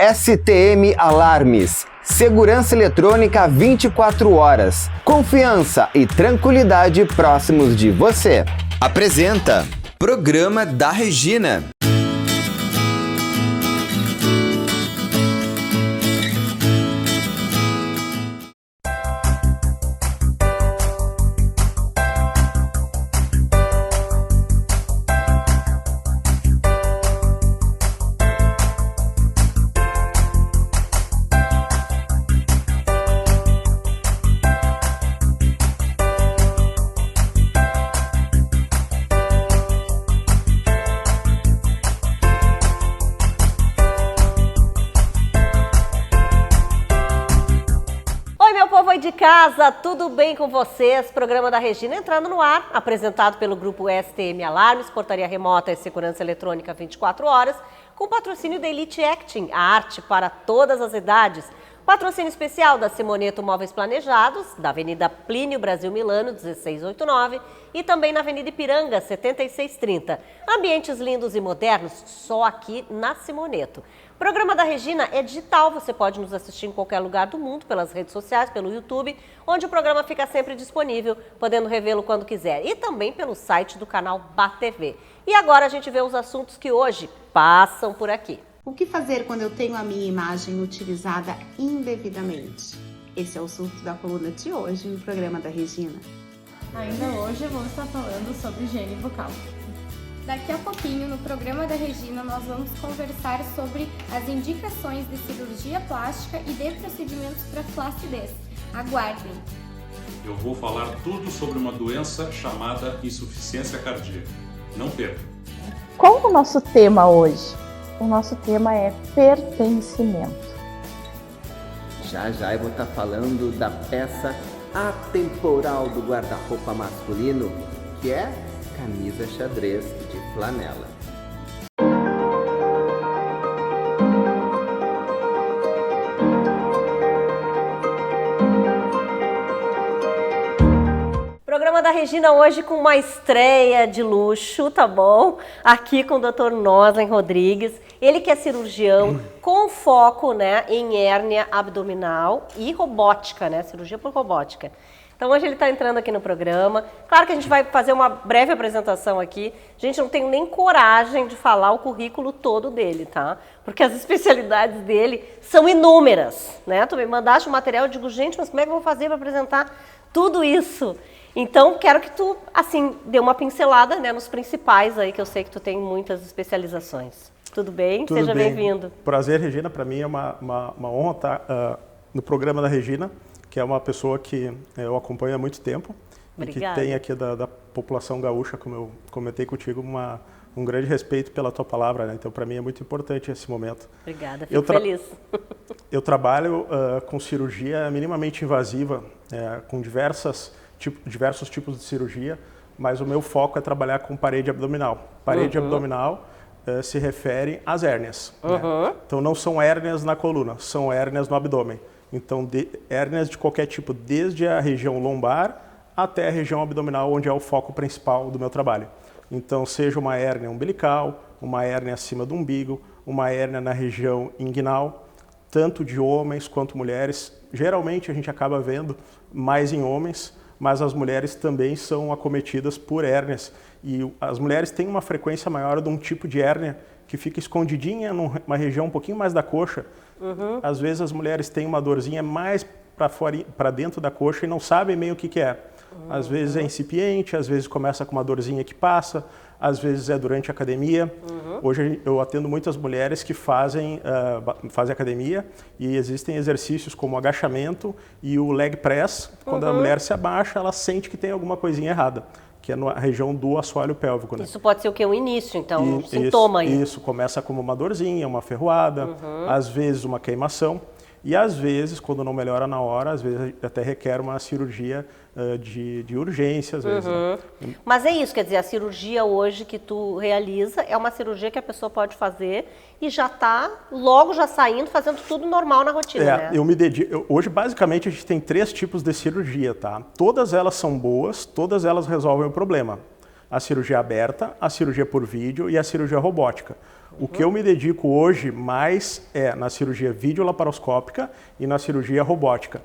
STM Alarmes. Segurança eletrônica 24 horas. Confiança e tranquilidade próximos de você. Apresenta Programa da Regina. De casa, tudo bem com vocês? Programa da Regina entrando no ar, apresentado pelo grupo STM Alarmes, Portaria Remota e Segurança Eletrônica 24 horas, com patrocínio da Elite Acting, a arte para todas as idades. Patrocínio especial da Simoneto Móveis Planejados, da Avenida Plínio Brasil Milano, 1689, e também na Avenida Ipiranga, 7630. Ambientes lindos e modernos, só aqui na Simoneto. O programa da Regina é digital, você pode nos assistir em qualquer lugar do mundo, pelas redes sociais, pelo YouTube, onde o programa fica sempre disponível, podendo revê-lo quando quiser. E também pelo site do canal BATV. E agora a gente vê os assuntos que hoje passam por aqui. O que fazer quando eu tenho a minha imagem utilizada indevidamente? Esse é o assunto da coluna de hoje no programa da Regina. Ainda hoje eu vou estar falando sobre higiene bucal. Daqui a pouquinho, no programa da Regina, nós vamos conversar sobre as indicações de cirurgia plástica e de procedimentos para flacidez. Aguardem! Eu vou falar tudo sobre uma doença chamada insuficiência cardíaca. Não perca! Qual é o nosso tema hoje? O nosso tema é pertencimento. Já eu vou estar falando da peça atemporal do guarda-roupa masculino, que é camisa xadrez de flanela. Programa da Regina hoje com uma estreia de luxo, tá bom? Aqui com o Dr. Noslen Rodrigues, ele que é cirurgião com foco, né, em hérnia abdominal e robótica, né, cirurgia por robótica. Então hoje ele está entrando aqui no programa. Claro que a gente vai fazer uma breve apresentação aqui. Gente, não tenho nem coragem de falar o currículo todo dele, tá? Porque as especialidades dele são inúmeras, né? Tu me mandaste o material, eu digo, gente, mas como é que eu vou fazer para apresentar tudo isso? Então, quero que tu, assim, dê uma pincelada, né, nos principais aí, que eu sei que tu tem muitas especializações. Tudo bem? Tudo Seja bem. Bem-vindo. Prazer, Regina. Para mim é uma honra estar no programa da Regina, que é uma pessoa que eu acompanho há muito tempo. Obrigada. E que tem aqui da população gaúcha, como eu comentei contigo, um grande respeito pela tua palavra, né? Então, para mim é muito importante esse momento. Obrigada, fico feliz. Eu trabalho com cirurgia minimamente invasiva, com diversos tipos de cirurgia, mas o meu foco é trabalhar com parede abdominal. Parede abdominal se refere às hérnias. Né? Então, não são hérnias na coluna, são hérnias no abdômen. Então, hérnias de qualquer tipo, desde a região lombar até a região abdominal, onde é o foco principal do meu trabalho. Então, seja uma hérnia umbilical, uma hérnia acima do umbigo, uma hérnia na região inguinal, tanto de homens quanto mulheres. Geralmente, a gente acaba vendo mais em homens, mas as mulheres também são acometidas por hérnias. E as mulheres têm uma frequência maior de um tipo de hérnia que fica escondidinha numa região um pouquinho mais da coxa. Às vezes as mulheres têm uma dorzinha mais para fora, para dentro da coxa e não sabem meio o que é. Às vezes é incipiente, às vezes começa com uma dorzinha que passa, às vezes é durante a academia. Hoje eu atendo muitas mulheres que fazem academia e existem exercícios como o agachamento e o leg press. Quando a mulher se abaixa, ela sente que tem alguma coisinha errada, que é na região do assoalho pélvico. Né? Isso pode ser o quê? Um início, então, um sintoma aí. Isso, começa como uma dorzinha, uma ferroada, às vezes uma queimação. E às vezes, quando não melhora na hora, às vezes até requer uma cirurgia de urgência, às vezes. Né? Mas é isso, quer dizer, a cirurgia hoje que tu realiza é uma cirurgia que a pessoa pode fazer e já está logo já saindo, fazendo tudo normal na rotina, né? Eu me dedico. Hoje, basicamente, a gente tem 3 tipos de cirurgia, tá? Todas elas são boas, todas elas resolvem o problema. A cirurgia aberta, a cirurgia por vídeo e a cirurgia robótica. O que eu me dedico hoje mais é na cirurgia videolaparoscópica e na cirurgia robótica.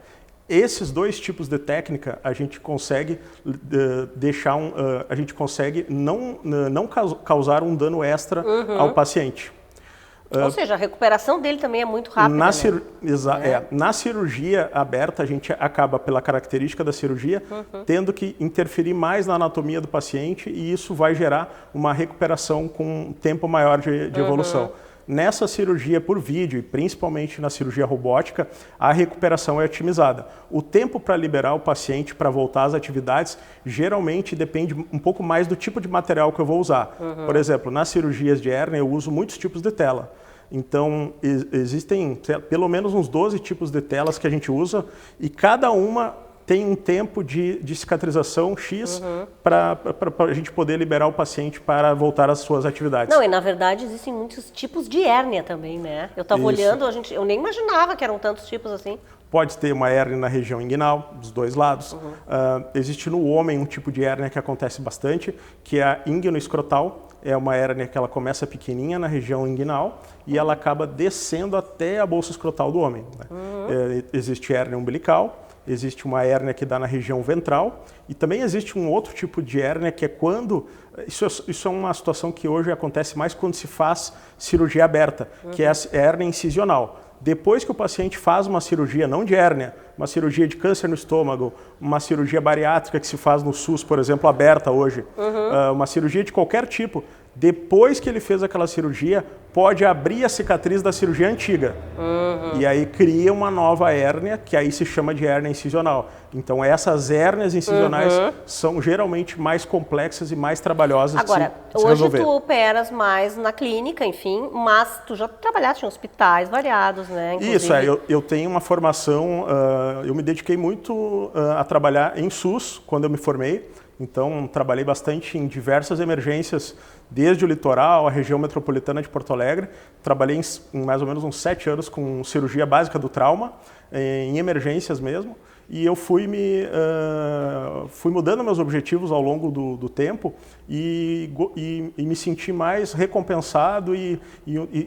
Esses dois tipos de técnica a gente consegue a gente consegue não causar um dano extra ao paciente. Ou seja, a recuperação dele também é muito rápida, Na cirurgia aberta, a gente acaba, pela característica da cirurgia, tendo que interferir mais na anatomia do paciente e isso vai gerar uma recuperação com um tempo maior de evolução. Nessa cirurgia por vídeo, e principalmente na cirurgia robótica, a recuperação é otimizada. O tempo para liberar o paciente para voltar às atividades geralmente depende um pouco mais do tipo de material que eu vou usar. Por exemplo, nas cirurgias de hérnia eu uso muitos tipos de tela. Então, existem pelo menos uns 12 tipos de telas que a gente usa e cada uma tem um tempo de cicatrização X para a gente poder liberar o paciente para voltar às suas atividades. Não, e na verdade existem muitos tipos de hérnia também, né? Eu estava olhando, eu nem imaginava que eram tantos tipos assim. Pode ter uma hérnia na região inguinal, dos dois lados. Existe no homem um tipo de hérnia que acontece bastante, que é a inguinoescrotal. É uma hérnia que ela começa pequenininha na região inguinal e ela acaba descendo até a bolsa escrotal do homem. Né? Existe hérnia umbilical. Existe uma hérnia que dá na região ventral e também existe um outro tipo de hérnia que é quando... Isso é uma situação que hoje acontece mais quando se faz cirurgia aberta, que é a hérnia incisional. Depois que o paciente faz uma cirurgia, não de hérnia, uma cirurgia de câncer no estômago, uma cirurgia bariátrica que se faz no SUS, por exemplo, aberta hoje, uma cirurgia de qualquer tipo, depois que ele fez aquela cirurgia, pode abrir a cicatriz da cirurgia antiga. E aí cria uma nova hérnia, que aí se chama de hérnia incisional. Então essas hérnias incisionais são geralmente mais complexas e mais trabalhosas de se resolver. Hoje tu operas mais na clínica, enfim, mas tu já trabalhaste em hospitais variados, né? Inclusive. Isso, eu tenho uma formação, eu me dediquei muito a trabalhar em SUS quando eu me formei. Então, trabalhei bastante em diversas emergências, desde o litoral, a região metropolitana de Porto Alegre. Trabalhei em mais ou menos uns 7 anos com cirurgia básica do trauma, em emergências mesmo. E eu fui mudando meus objetivos ao longo do tempo e me senti mais recompensado e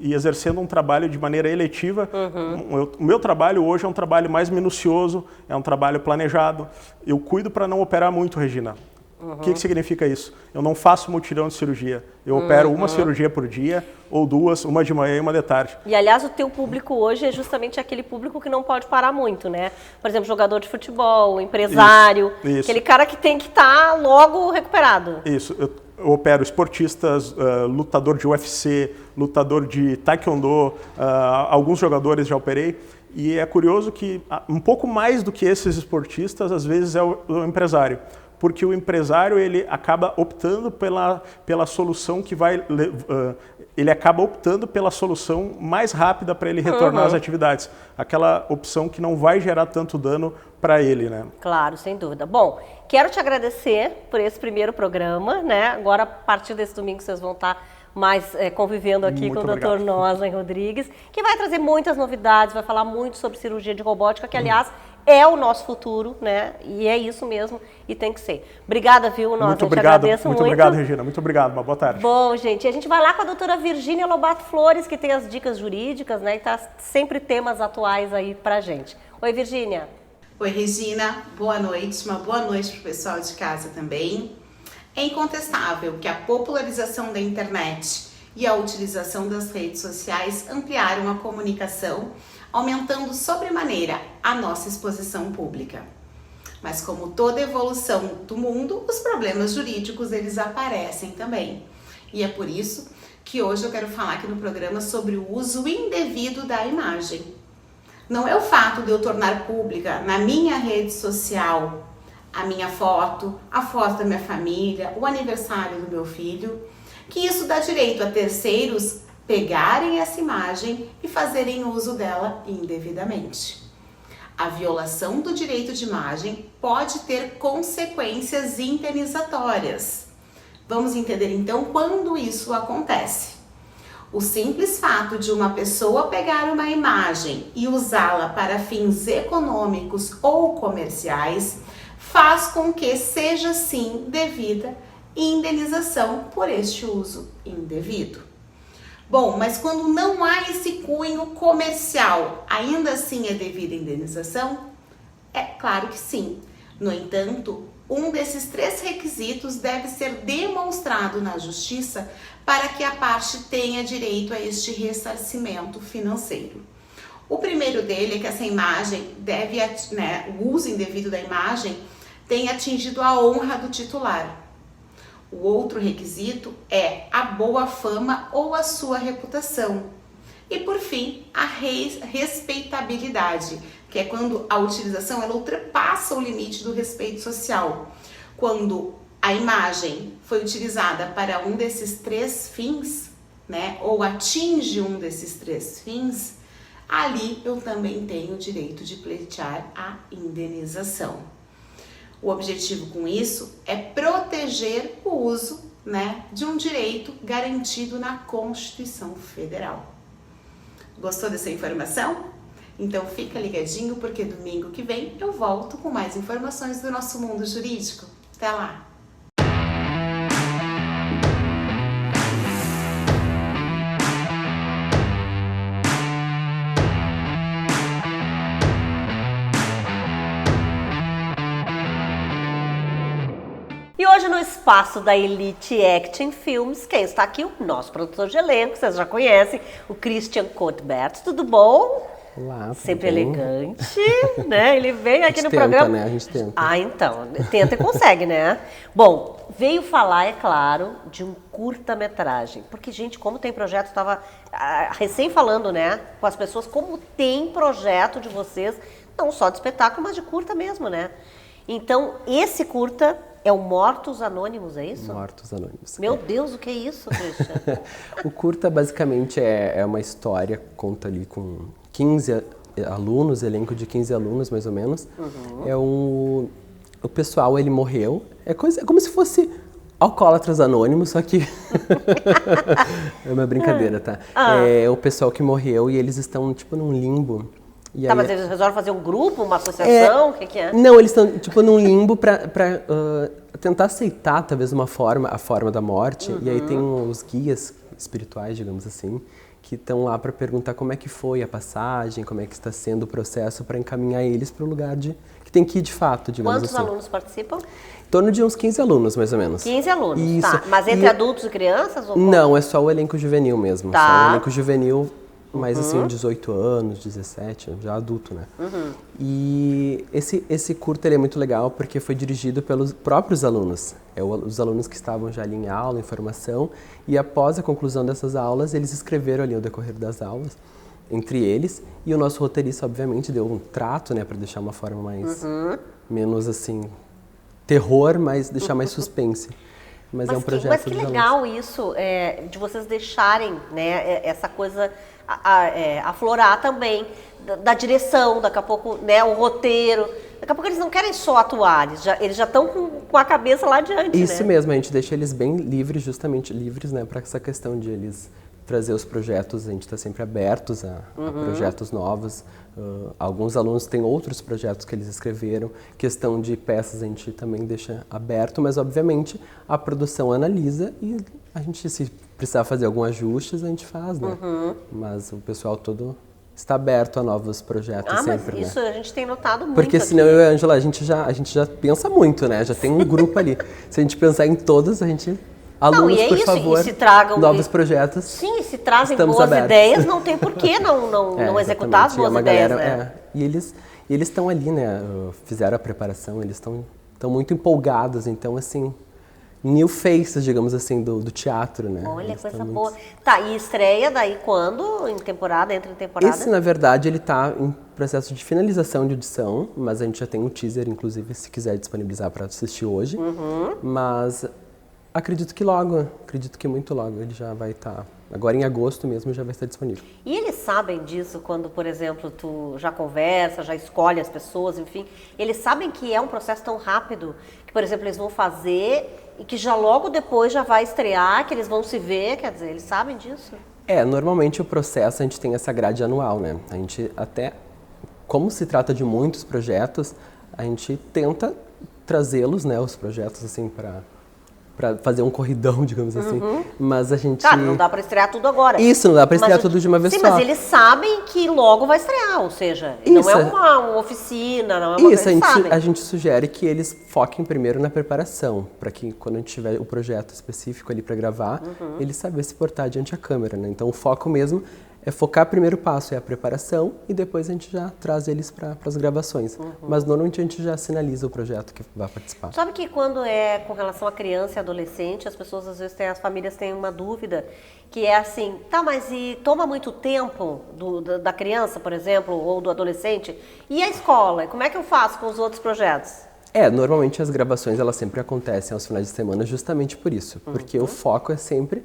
exercendo um trabalho de maneira eletiva. O meu trabalho hoje é um trabalho mais minucioso, é um trabalho planejado. Eu cuido para não operar muito, Regina. O que significa isso? Eu não faço mutirão de cirurgia. Eu opero uma cirurgia por dia, ou duas, uma de manhã e uma de tarde. E, aliás, o teu público hoje é justamente aquele público que não pode parar muito, né? Por exemplo, jogador de futebol, empresário, isso. Aquele cara que tem que estar logo recuperado. Isso. Eu opero esportistas, lutador de UFC, lutador de taekwondo, alguns jogadores já operei. E é curioso que um pouco mais do que esses esportistas, às vezes, é o empresário. Porque o empresário ele acaba optando pela solução que vai... ele acaba optando pela solução mais rápida para ele retornar às atividades. Aquela opção que não vai gerar tanto dano para ele, né? Claro, sem dúvida. Bom, quero te agradecer por esse primeiro programa, né? Agora, a partir desse domingo, vocês vão estar mais convivendo aqui Muito com o obrigado. Dr. Nosley Rodrigues, que vai trazer muitas novidades, vai falar muito sobre cirurgia de robótica, que, aliás, é o nosso futuro, né? E é isso mesmo, e tem que ser. Obrigada, viu, Nosley? Muito obrigado, te agradeço muito. Muito obrigado, Regina. Muito obrigado. Uma boa tarde. Bom, gente, a gente vai lá com a doutora Virgínia Lobato Flores, que tem as dicas jurídicas, né? E tá sempre temas atuais aí pra gente. Oi, Virgínia. Oi, Regina. Boa noite. Uma boa noite pro pessoal de casa também. É incontestável que a popularização da internet e a utilização das redes sociais ampliaram a comunicação, aumentando sobremaneira a nossa exposição pública. Mas como toda evolução do mundo, os problemas jurídicos eles aparecem também. E é por isso que hoje eu quero falar aqui no programa sobre o uso indevido da imagem. Não é o fato de eu tornar pública na minha rede social a minha foto, a foto da minha família, o aniversário do meu filho, que isso dá direito a terceiros pegarem essa imagem e fazerem uso dela indevidamente. A violação do direito de imagem pode ter consequências indenizatórias. Vamos entender então quando isso acontece. O simples fato de uma pessoa pegar uma imagem e usá-la para fins econômicos ou comerciais faz com que seja sim devida indenização por este uso indevido. Bom, mas quando não há esse cunho comercial, ainda assim é devida indenização? É claro que sim. No entanto, um desses 3 requisitos deve ser demonstrado na justiça para que a parte tenha direito a este ressarcimento financeiro. O primeiro dele é que essa imagem o uso indevido da imagem tenha atingido a honra do titular. O outro requisito é a boa fama ou a sua reputação. E por fim, a respeitabilidade, que é quando a utilização ela ultrapassa o limite do respeito social. Quando a imagem foi utilizada para um desses 3 fins, né, ou atinge um desses 3 fins, ali eu também tenho o direito de pleitear a indenização. O objetivo com isso é proteger o uso, né, de um direito garantido na Constituição Federal. Gostou dessa informação? Então fica ligadinho porque domingo que vem eu volto com mais informações do nosso mundo jurídico. Até lá! E hoje no espaço da Elite Acting Films, quem está aqui? O nosso produtor de elenco, vocês já conhecem, o Christian Cottbert. Tudo bom? Olá, sempre bem? Elegante, né? Ele vem aqui no tenta, programa. Né? A gente tenta. Ah, então, tenta e consegue, né? Bom, veio falar, é claro, de um curta-metragem. Porque, gente, como tem projeto, estava recém falando, né, com as pessoas, como tem projeto de vocês, não só de espetáculo, mas de curta mesmo, né? Então, esse curta é o Mortos Anônimos, é isso? Mortos Anônimos. Meu Deus, o que é isso, Christian? O curta, basicamente, é uma história, conta ali com 15 alunos, elenco de 15 alunos, mais ou menos. Uhum. O pessoal, ele morreu. É como se fosse Alcoólatras Anônimos, só que... é uma brincadeira, tá? É o pessoal que morreu e eles estão, tipo, num limbo. E tá, aí, mas eles resolvem fazer um grupo, uma associação? O que é? Não, eles estão, tipo, num limbo pra tentar aceitar, talvez, a forma da morte. Uhum. E aí tem os guias espirituais, digamos assim, que estão lá para perguntar como é que foi a passagem, como é que está sendo o processo, para encaminhar eles para o lugar que tem que ir de fato, digamos assim. Quantos alunos participam? Em torno de uns 15 alunos, mais ou menos. 15 alunos, isso. Tá. Mas entre adultos e crianças? Ou não, é só o elenco juvenil mesmo. Tá. Só o elenco juvenil, mais assim, 18 anos, 17, já adulto, né? Uhum. E esse curta ele é muito legal porque foi dirigido pelos próprios alunos. Os alunos que estavam já ali em aula, em formação, e após a conclusão dessas aulas, eles escreveram ali o decorrer das aulas, entre eles, e o nosso roteirista, obviamente, deu um trato, né, para deixar uma forma mais, menos assim, terror, mas deixar mais suspense. Mas é um projeto. Mas que legal isso, de vocês deixarem, né, essa coisa aflorar também, da direção, daqui a pouco, né, o roteiro. Daqui a pouco eles não querem só atuar, eles já estão com a cabeça lá adiante, Isso né? mesmo, a gente deixa eles bem livres, justamente livres, né, para essa questão de eles trazer os projetos, a gente está sempre abertos a projetos novos. Alguns alunos têm outros projetos que eles escreveram, questão de peças a gente também deixa aberto, mas obviamente a produção analisa e a gente, se precisar fazer alguns ajustes, a gente faz, né? Mas o pessoal todo está aberto a novos projetos sempre, mas isso, né? A gente tem notado muito. Porque senão eu e a Ângela, a gente já pensa muito, né? Já tem um grupo ali. Se a gente pensar em todos, a gente... Alunos, não, e é por isso, favor, e se tragam, novos projetos. Sim, se trazem boas abertos. Ideias, não tem por que não executar as boas ideias, né? E eles estão ali, né? Fizeram a preparação, eles estão muito empolgados, então, assim, new faces, digamos assim, do teatro, né? Olha, coisa boa. Tá, e estreia daí quando? Em temporada, entra em temporada? Esse, na verdade, ele tá em processo de finalização de edição, mas a gente já tem um teaser, inclusive, se quiser disponibilizar para assistir hoje. Mas... acredito que muito logo ele já vai estar, agora em agosto mesmo já vai estar disponível. E eles sabem disso quando, por exemplo, tu já conversa, já escolhe as pessoas, enfim, eles sabem que é um processo tão rápido, que, por exemplo, eles vão fazer e que já logo depois já vai estrear, que eles vão se ver, quer dizer, eles sabem disso? Normalmente o processo a gente tem essa grade anual, né? A gente até, como se trata de muitos projetos, a gente tenta trazê-los, né, os projetos assim para para fazer um corridão, digamos assim. Mas a gente... Claro, não dá para estrear tudo agora. Isso, não dá para estrear tudo de uma vez sim, só. Sim, mas eles sabem que logo vai estrear, ou seja, Isso. não é uma oficina, não é uma Isso, coisa, a gente sugere que eles foquem primeiro na preparação, para que quando a gente tiver o projeto específico ali para gravar, eles saibam se portar diante da câmera, né? Então o foco mesmo é focar, primeiro passo é a preparação e depois a gente já traz eles para as gravações. Mas normalmente a gente já sinaliza o projeto que vai participar. Sabe que quando é com relação a criança e adolescente, as pessoas às vezes as famílias têm uma dúvida, que é assim, tá, mas e toma muito tempo da criança, por exemplo, ou do adolescente? E a escola? Como é que eu faço com os outros projetos? Normalmente as gravações elas sempre acontecem aos finais de semana justamente por isso, porque o foco é sempre...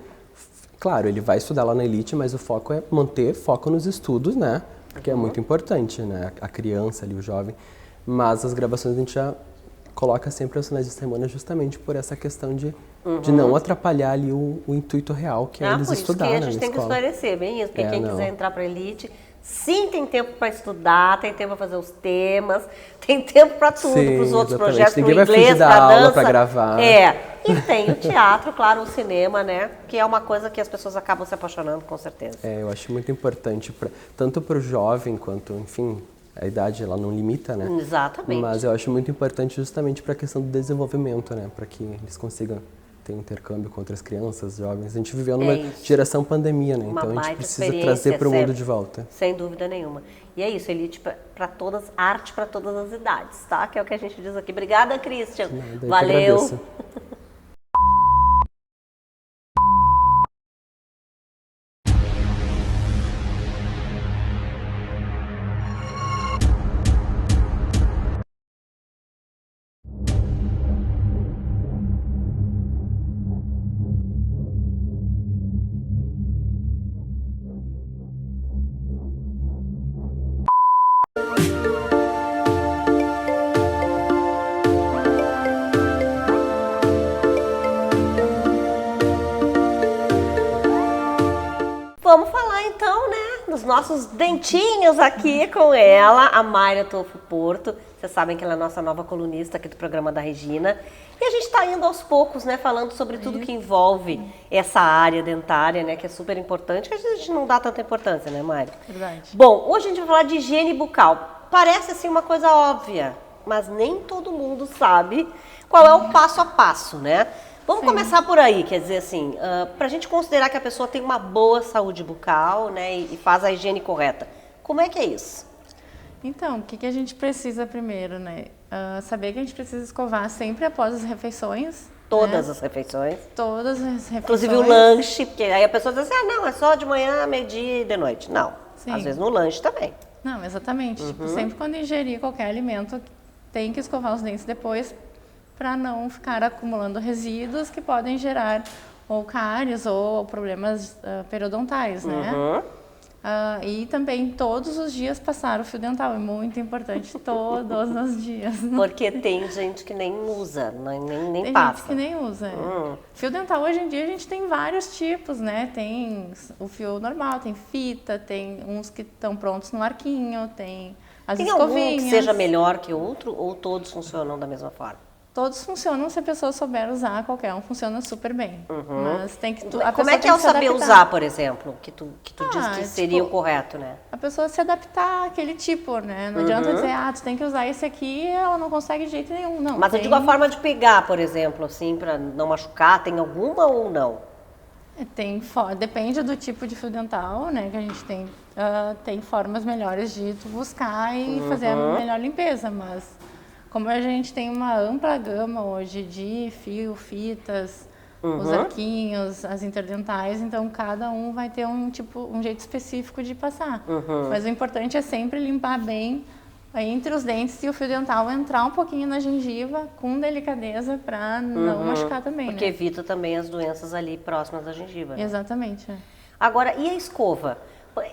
Claro, ele vai estudar lá na Elite, mas o foco é manter foco nos estudos, né? Porque é muito importante, né? A criança ali, o jovem. Mas as gravações a gente já coloca sempre aos finais de semana justamente por essa questão de não atrapalhar ali o intuito real, que é eles estudar, né? A gente tem que esclarecer, bem isso. Porque quem quiser entrar para a Elite, sim, tem tempo para estudar, tem tempo para fazer os temas, tem tempo para tudo, para os outros projetos, para o inglês, para a dança. Para gravar. E tem o teatro, claro, o cinema, né? Que é uma coisa que as pessoas acabam se apaixonando, com certeza. Eu acho muito importante, tanto para o jovem quanto, enfim, a idade ela não limita, né? Exatamente. Mas eu acho muito importante justamente para a questão do desenvolvimento, né? Para que eles consigam ter intercâmbio com outras crianças, jovens. A gente viveu numa geração pandemia, né? Então a gente precisa trazer para o mundo de volta. Sem dúvida nenhuma. E é isso, Elite para todas, arte para todas as idades, tá? Que é o que a gente diz aqui. Obrigada, Christian. Valeu. Vamos falar então, né, dos nossos dentinhos aqui com ela, a Mayra Tolfo Porto. Vocês sabem que ela é a nossa nova colunista aqui do programa da Regina. E a gente está indo aos poucos, né, falando sobre tudo que envolve essa área dentária, né, que é super importante, que a gente não dá tanta importância, né, Mayra? Verdade. Bom, hoje a gente vai falar de higiene bucal. Parece assim uma coisa óbvia, mas nem todo mundo sabe qual é o passo a passo, né? Vamos começar por aí, quer dizer assim, para a gente considerar que a pessoa tem uma boa saúde bucal, né, e faz a higiene correta. Como é que é isso? Então, o que a gente precisa primeiro, né? Saber que a gente precisa escovar sempre após as refeições. Todas, né? as refeições. Todas as refeições. Inclusive o lanche, porque aí a pessoa diz assim, não, é só de manhã, meio-dia e de noite. Não, às vezes no lanche também. Não, exatamente. Tipo, sempre quando ingerir qualquer alimento, tem que escovar os dentes depois, para não ficar acumulando resíduos que podem gerar ou cáries ou problemas periodontais, né? E também todos os dias passar o fio dental, é muito importante, todos os dias. Porque tem gente que nem usa, nem tem passa. Tem gente que nem usa. Fio dental hoje em dia a gente tem vários tipos, né? Tem o fio normal, tem fita, tem uns que estão prontos no arquinho, tem as escovinhas. Tem algum que seja melhor que outro ou todos funcionam da mesma forma? Todos funcionam se a pessoa souber usar, qualquer um funciona super bem. Mas tem que Como é que é o saber usar, por exemplo, que tu diz que seria o correto, né? A pessoa se adaptar àquele tipo, né? Não adianta dizer, tu tem que usar esse aqui, ela não consegue de jeito nenhum, não. Mas eu digo a forma de pegar, por exemplo, assim, para não machucar, tem alguma ou não? Depende do tipo de fio dental, né? Que a gente tem. Tem formas melhores de tu buscar e fazer a melhor limpeza, mas como a gente tem uma ampla gama hoje de fio, fitas, os arquinhos, as interdentais, então cada um vai ter um jeito específico de passar. Mas o importante é sempre limpar bem entre os dentes e o fio dental entrar um pouquinho na gengiva com delicadeza para não machucar também. Porque evita também as doenças ali próximas da gengiva. Né? Exatamente. Agora, e a escova?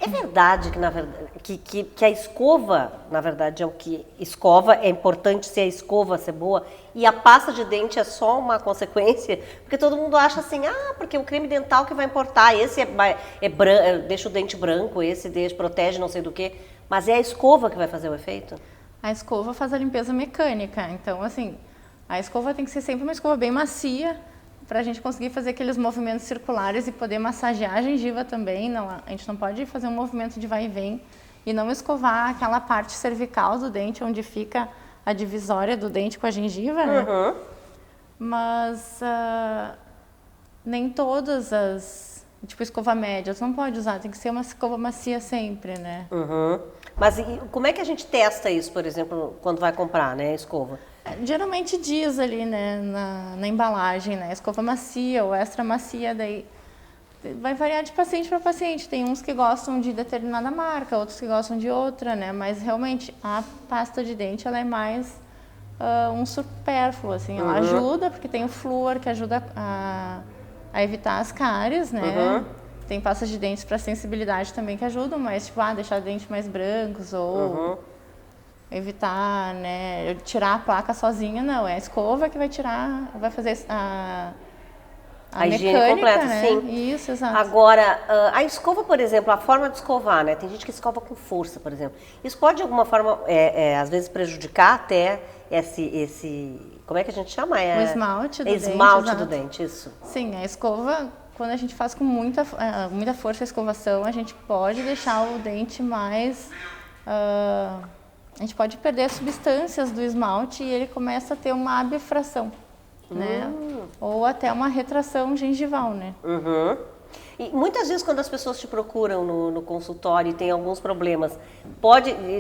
É verdade que, na verdade, que a escova, na verdade, é o que escova, é importante ser a escova ser boa, e a pasta de dente é só uma consequência? Porque todo mundo acha assim, porque o creme dental que vai importar, esse deixa o dente branco, esse protege não sei do que, mas é a escova que vai fazer o efeito? A escova faz a limpeza mecânica, então assim, a escova tem que ser sempre uma escova bem macia, para a gente conseguir fazer aqueles movimentos circulares e poder massagear a gengiva também. Não, a gente não pode fazer um movimento de vai e vem e não escovar aquela parte cervical do dente, onde fica a divisória do dente com a gengiva, né? Mas nem todas as... Tipo, escova média, você não pode usar, tem que ser uma escova macia sempre, né? Mas como é que a gente testa isso, por exemplo, quando vai comprar, né, a escova? Geralmente diz ali, né, na embalagem, né, escova macia ou extra macia, daí vai variar de paciente para paciente. Tem uns que gostam de determinada marca, outros que gostam de outra, né, mas realmente a pasta de dente, ela é mais um supérfluo, assim, ela ajuda, porque tem o flúor que ajuda a evitar as cáries, né, tem pastas de dentes para sensibilidade também que ajudam, mas tipo, deixar os dentes mais brancos ou... evitar, né, tirar a placa sozinha, não, é a escova que vai tirar, vai fazer a higiene mecânica, completa, né? sim. Isso, exato. Agora, a escova, por exemplo, a forma de escovar, né, tem gente que escova com força, por exemplo, isso pode de alguma forma, às vezes prejudicar até esse, como é que a gente chama? O esmalte do dente. Esmalte do dente, isso. Sim, a escova, quando a gente faz com muita força a escovação, a gente pode deixar o dente mais... a gente pode perder substâncias do esmalte e ele começa a ter uma abfração, né? Ou até uma retração gengival, né? E muitas vezes quando as pessoas te procuram no consultório e tem alguns problemas,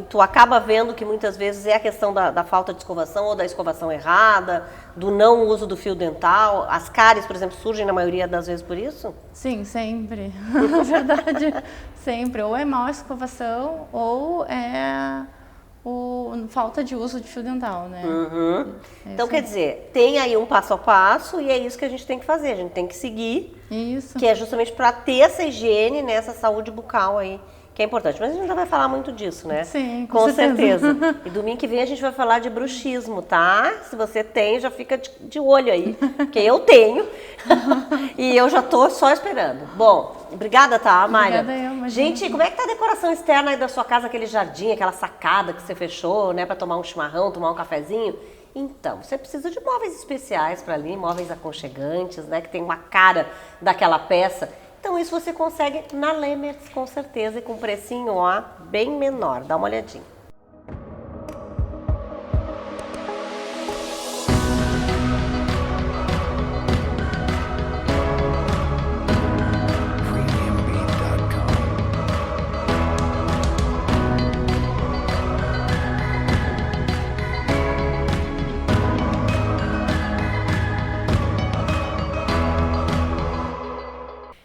tu acaba vendo que muitas vezes é a questão da falta de escovação ou da escovação errada, do não uso do fio dental. As cáries, por exemplo, surgem na maioria das vezes por isso? Sim, sempre. Na verdade, sempre. Ou é má escovação ou é... falta de uso de fio dental, né? Então, quer dizer, tem aí um passo a passo e é isso que a gente tem que fazer, a gente tem que seguir. Isso. Que é justamente para ter essa higiene, né, essa saúde bucal aí, que é importante. Mas a gente já vai falar muito disso, né? Sim, com certeza. E domingo que vem a gente vai falar de bruxismo, tá? Se você tem, já fica de olho aí, porque eu tenho e eu já tô só esperando. Bom, obrigada, tá, Mayra? Obrigada, eu imagino. Gente, como é que tá a decoração externa aí da sua casa, aquele jardim, aquela sacada que você fechou, né, para tomar um chimarrão, tomar um cafezinho? Então, você precisa de móveis especiais para ali, móveis aconchegantes, né, que tem uma cara daquela peça. Então, isso você consegue na Lemers, com certeza, e com um precinho, ó, bem menor. Dá uma olhadinha.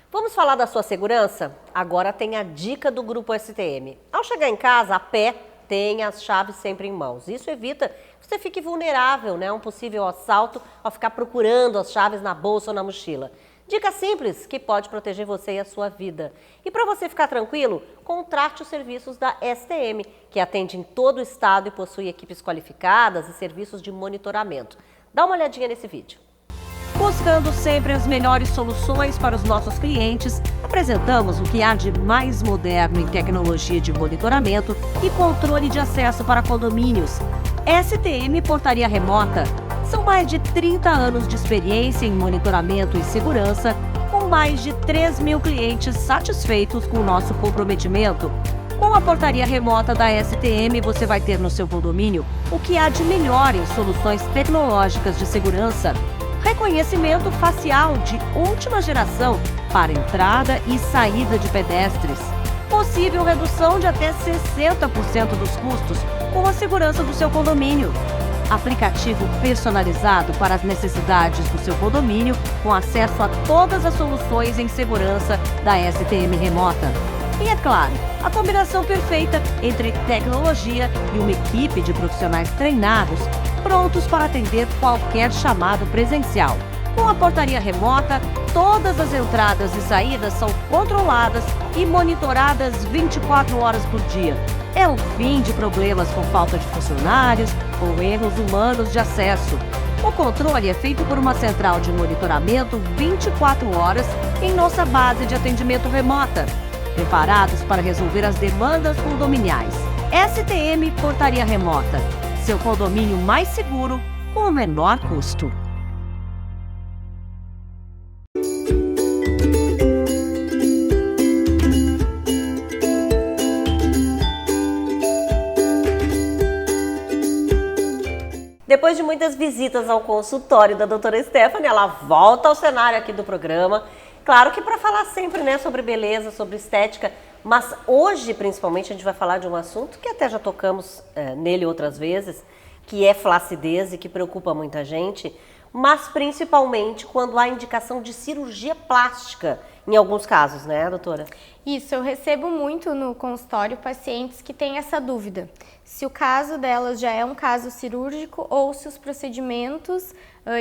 Vamos falar da sua segurança? Agora tem a dica do Grupo STM. Ao chegar em casa, a pé, tenha as chaves sempre em mãos. Isso evita que você fique vulnerável, né, a um possível assalto ao ficar procurando as chaves na bolsa ou na mochila. Dica simples que pode proteger você e a sua vida. E para você ficar tranquilo, contrate os serviços da STM, que atende em todo o estado e possui equipes qualificadas e serviços de monitoramento. Dá uma olhadinha nesse vídeo. Buscando sempre as melhores soluções para os nossos clientes, apresentamos o que há de mais moderno em tecnologia de monitoramento e controle de acesso para condomínios. STM Portaria Remota. São mais de 30 anos de experiência em monitoramento e segurança, com mais de 3.000 clientes satisfeitos com o nosso comprometimento. Com a portaria remota da STM, você vai ter no seu condomínio o que há de melhor em soluções tecnológicas de segurança. Reconhecimento facial de última geração para entrada e saída de pedestres. Possível redução de até 60% dos custos com a segurança do seu condomínio. Aplicativo personalizado para as necessidades do seu condomínio, com acesso a todas as soluções em segurança da STM Remota. E, é claro, a combinação perfeita entre tecnologia e uma equipe de profissionais treinados, prontos para atender qualquer chamado presencial. Com a portaria remota, todas as entradas e saídas são controladas e monitoradas 24 horas por dia. É o fim de problemas com falta de funcionários ou erros humanos de acesso. O controle é feito por uma central de monitoramento 24 horas em nossa base de atendimento remota, preparados para resolver as demandas condominiais. STM Portaria Remota. Seu condomínio mais seguro com o menor custo. Depois de muitas visitas ao consultório da doutora Stephanie, ela volta ao cenário aqui do programa. Claro que para falar sempre, né, sobre beleza, sobre estética, mas hoje, principalmente, a gente vai falar de um assunto que até já tocamos nele outras vezes, que é flacidez e que preocupa muita gente, mas principalmente quando há indicação de cirurgia plástica, em alguns casos, né, doutora? Isso, eu recebo muito no consultório pacientes que têm essa dúvida. Se o caso delas já é um caso cirúrgico ou se os procedimentos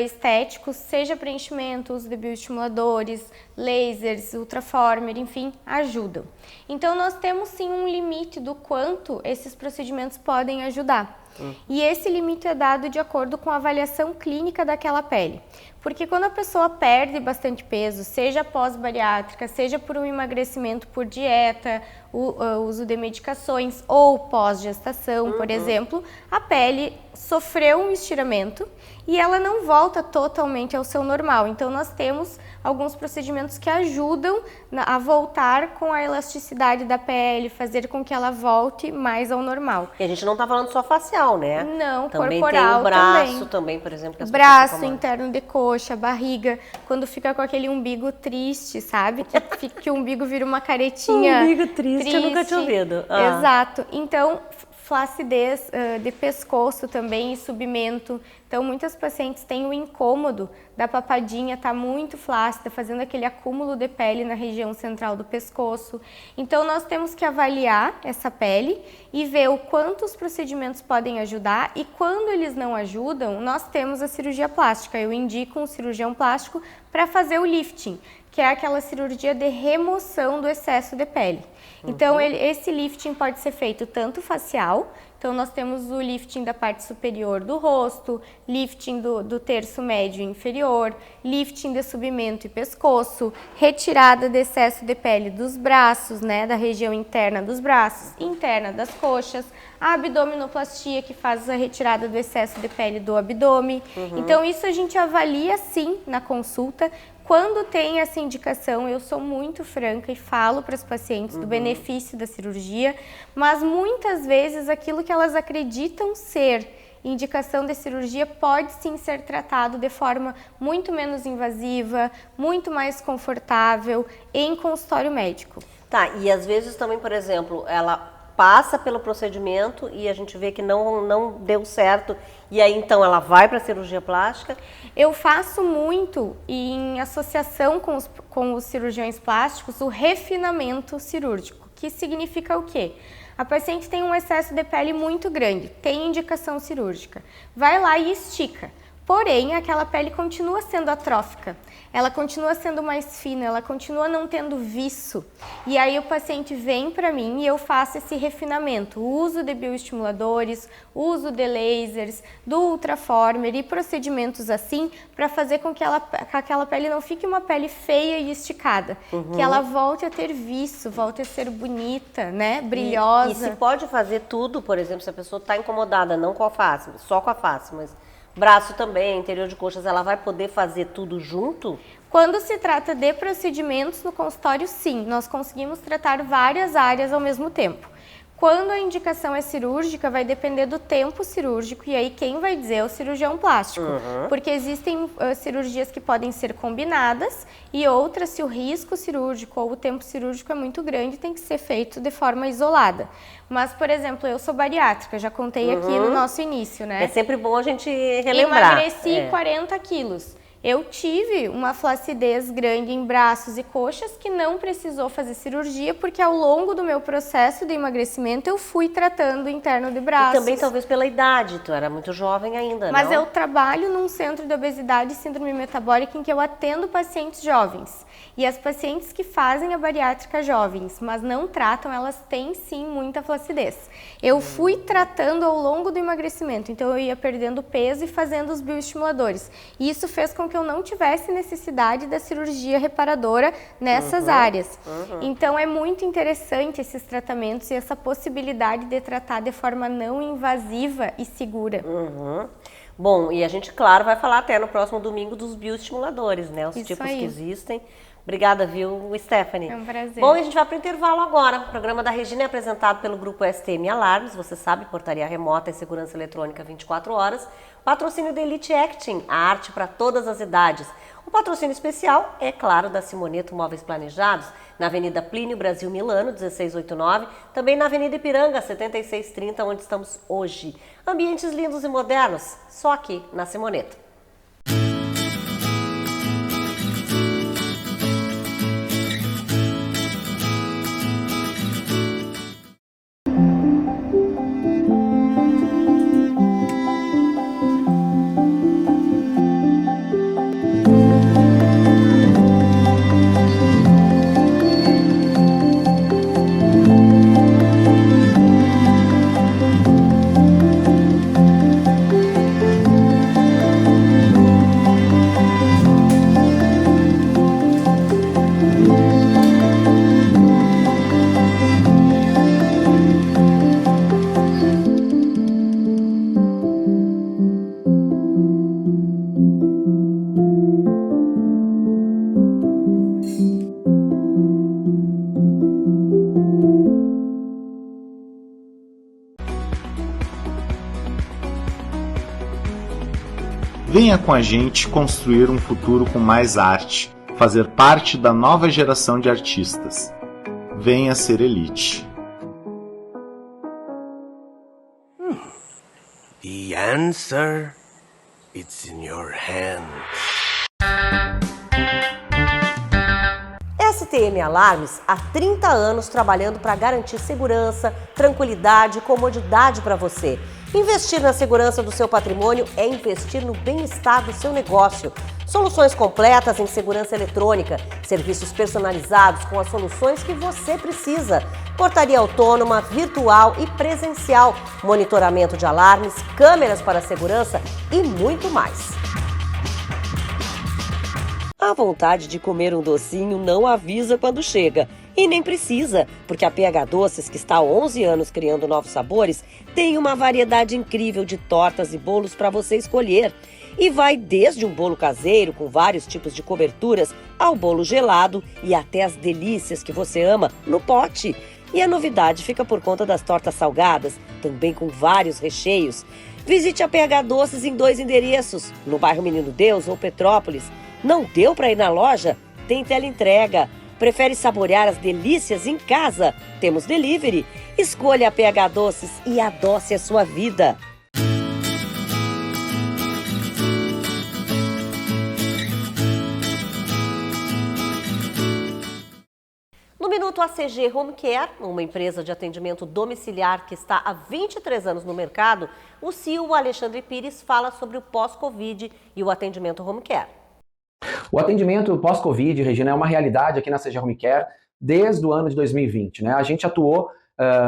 estéticos, seja preenchimento, uso de bioestimuladores, lasers, ultraformer, enfim, ajudam. Então nós temos sim um limite do quanto esses procedimentos podem ajudar. E esse limite é dado de acordo com a avaliação clínica daquela pele. Porque quando a pessoa perde bastante peso, seja pós-bariátrica, seja por um emagrecimento por dieta, o uso de medicações ou pós-gestação, por exemplo, a pele sofreu um estiramento e ela não volta totalmente ao seu normal. Então nós temos alguns procedimentos que ajudam a voltar com a elasticidade da pele, fazer com que ela volte mais ao normal. E a gente não está falando só facial, né? Não, também corporal tem o braço também, por exemplo. Que as braço, interno de coxa, barriga, quando fica com aquele umbigo triste, sabe? Que o umbigo vira uma caretinha umbigo triste, eu nunca tinha ouvido. Exato. Então, flacidez de pescoço também e submento. Então, muitas pacientes têm o incômodo da papadinha estar muito flácida, fazendo aquele acúmulo de pele na região central do pescoço. Então, nós temos que avaliar essa pele e ver o quanto os procedimentos podem ajudar e quando eles não ajudam, nós temos a cirurgia plástica. Eu indico um cirurgião plástico para fazer o lifting, que é aquela cirurgia de remoção do excesso de pele. Então, esse lifting pode ser feito tanto facial, então nós temos o lifting da parte superior do rosto, lifting do terço médio e inferior, lifting de submento e pescoço, retirada de excesso de pele dos braços, né, da região interna dos braços, interna das coxas, a abdominoplastia, que faz a retirada do excesso de pele do abdômen. Então, isso a gente avalia sim na consulta. Quando tem essa indicação, eu sou muito franca e falo para as pacientes do benefício da cirurgia, mas muitas vezes aquilo que elas acreditam ser indicação de cirurgia pode sim ser tratado de forma muito menos invasiva, muito mais confortável em consultório médico. Tá, e às vezes também, por exemplo, ela passa pelo procedimento e a gente vê que não deu certo e aí então ela vai para a cirurgia plástica? Eu faço muito, em associação com os cirurgiões plásticos, o refinamento cirúrgico, que significa o quê? A paciente tem um excesso de pele muito grande, tem indicação cirúrgica, vai lá e estica. Porém, aquela pele continua sendo atrófica, ela continua sendo mais fina, ela continua não tendo viço. E aí o paciente vem para mim e eu faço esse refinamento, o uso de bioestimuladores, uso de lasers, do ultraformer e procedimentos assim, para fazer com que aquela pele não fique uma pele feia e esticada, que ela volte a ter viço, volte a ser bonita, né, brilhosa. E se pode fazer tudo, por exemplo, se a pessoa está incomodada, não com a face, só com a face, mas braço também, interior de coxas, ela vai poder fazer tudo junto? Quando se trata de procedimentos no consultório, sim, nós conseguimos tratar várias áreas ao mesmo tempo. Quando a indicação é cirúrgica, vai depender do tempo cirúrgico e aí quem vai dizer é o cirurgião plástico. Porque existem cirurgias que podem ser combinadas e outras, se o risco cirúrgico ou o tempo cirúrgico é muito grande, tem que ser feito de forma isolada. Mas, por exemplo, eu sou bariátrica, já contei aqui no nosso início, né? É sempre bom a gente relembrar. Emagreci 40 quilos. Eu tive uma flacidez grande em braços e coxas que não precisou fazer cirurgia, porque ao longo do meu processo de emagrecimento eu fui tratando o interno de braços. E também talvez pela idade, tu era muito jovem ainda, Mas não? eu trabalho num centro de obesidade e síndrome metabólica em que eu atendo pacientes jovens. E as pacientes que fazem a bariátrica jovens, mas não tratam, elas têm sim muita flacidez. Eu fui tratando ao longo do emagrecimento, então eu ia perdendo peso e fazendo os bioestimuladores. E isso fez com que eu não tivesse necessidade da cirurgia reparadora nessas áreas. Então é muito interessante esses tratamentos e essa possibilidade de tratar de forma não invasiva e segura. Bom, e a gente, claro, vai falar até no próximo domingo dos bioestimuladores, né? Os Isso tipos aí. que existem. Obrigada, viu, Stephanie? É um prazer. Bom, a gente vai para o intervalo agora. O programa da Regina é apresentado pelo Grupo STM Alarmes, você sabe, portaria remota e segurança eletrônica 24 horas. Patrocínio da Elite Acting, a arte para todas as idades. O patrocínio especial é, claro, da Simoneto Móveis Planejados, na Avenida Plínio Brasil Milano, 1689, também na Avenida Ipiranga, 7630, onde estamos hoje. Ambientes lindos e modernos, só aqui na Simoneto. Venha com a gente construir um futuro com mais arte, fazer parte da nova geração de artistas. Venha ser Elite. The answer, it's in your hands. STM Alarmes há 30 anos trabalhando para garantir segurança, tranquilidade e comodidade para você. Investir na segurança do seu patrimônio é investir no bem-estar do seu negócio. Soluções completas em segurança eletrônica, serviços personalizados com as soluções que você precisa. Portaria autônoma, virtual e presencial, monitoramento de alarmes, câmeras para segurança e muito mais. A vontade de comer um docinho não avisa quando chega. E nem precisa, porque a PH Doces, que está há 11 anos criando novos sabores, tem uma variedade incrível de tortas e bolos para você escolher. E vai desde um bolo caseiro com vários tipos de coberturas, ao bolo gelado e até as delícias que você ama no pote. E a novidade fica por conta das tortas salgadas, também com vários recheios. Visite a PH Doces em 2 endereços, no bairro Menino Deus ou Petrópolis. Não deu para ir na loja? Tem teleentrega. Prefere saborear as delícias em casa? Temos delivery. Escolha a PH Doces e adoce a sua vida. No Minuto ACG Home Care, uma empresa de atendimento domiciliar que está há 23 anos no mercado, o CEO Alexandre Pires fala sobre o pós-Covid e o atendimento home care. O atendimento pós-Covid, Regina, é uma realidade aqui na ACG Home Care desde o ano de 2020. Né? A gente atuou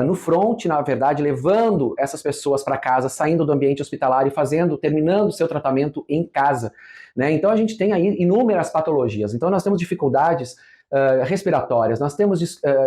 no front, na verdade, levando essas pessoas para casa, saindo do ambiente hospitalar e terminando o seu tratamento em casa. Né? Então a gente tem aí inúmeras patologias. Então nós temos dificuldades respiratórias, nós temos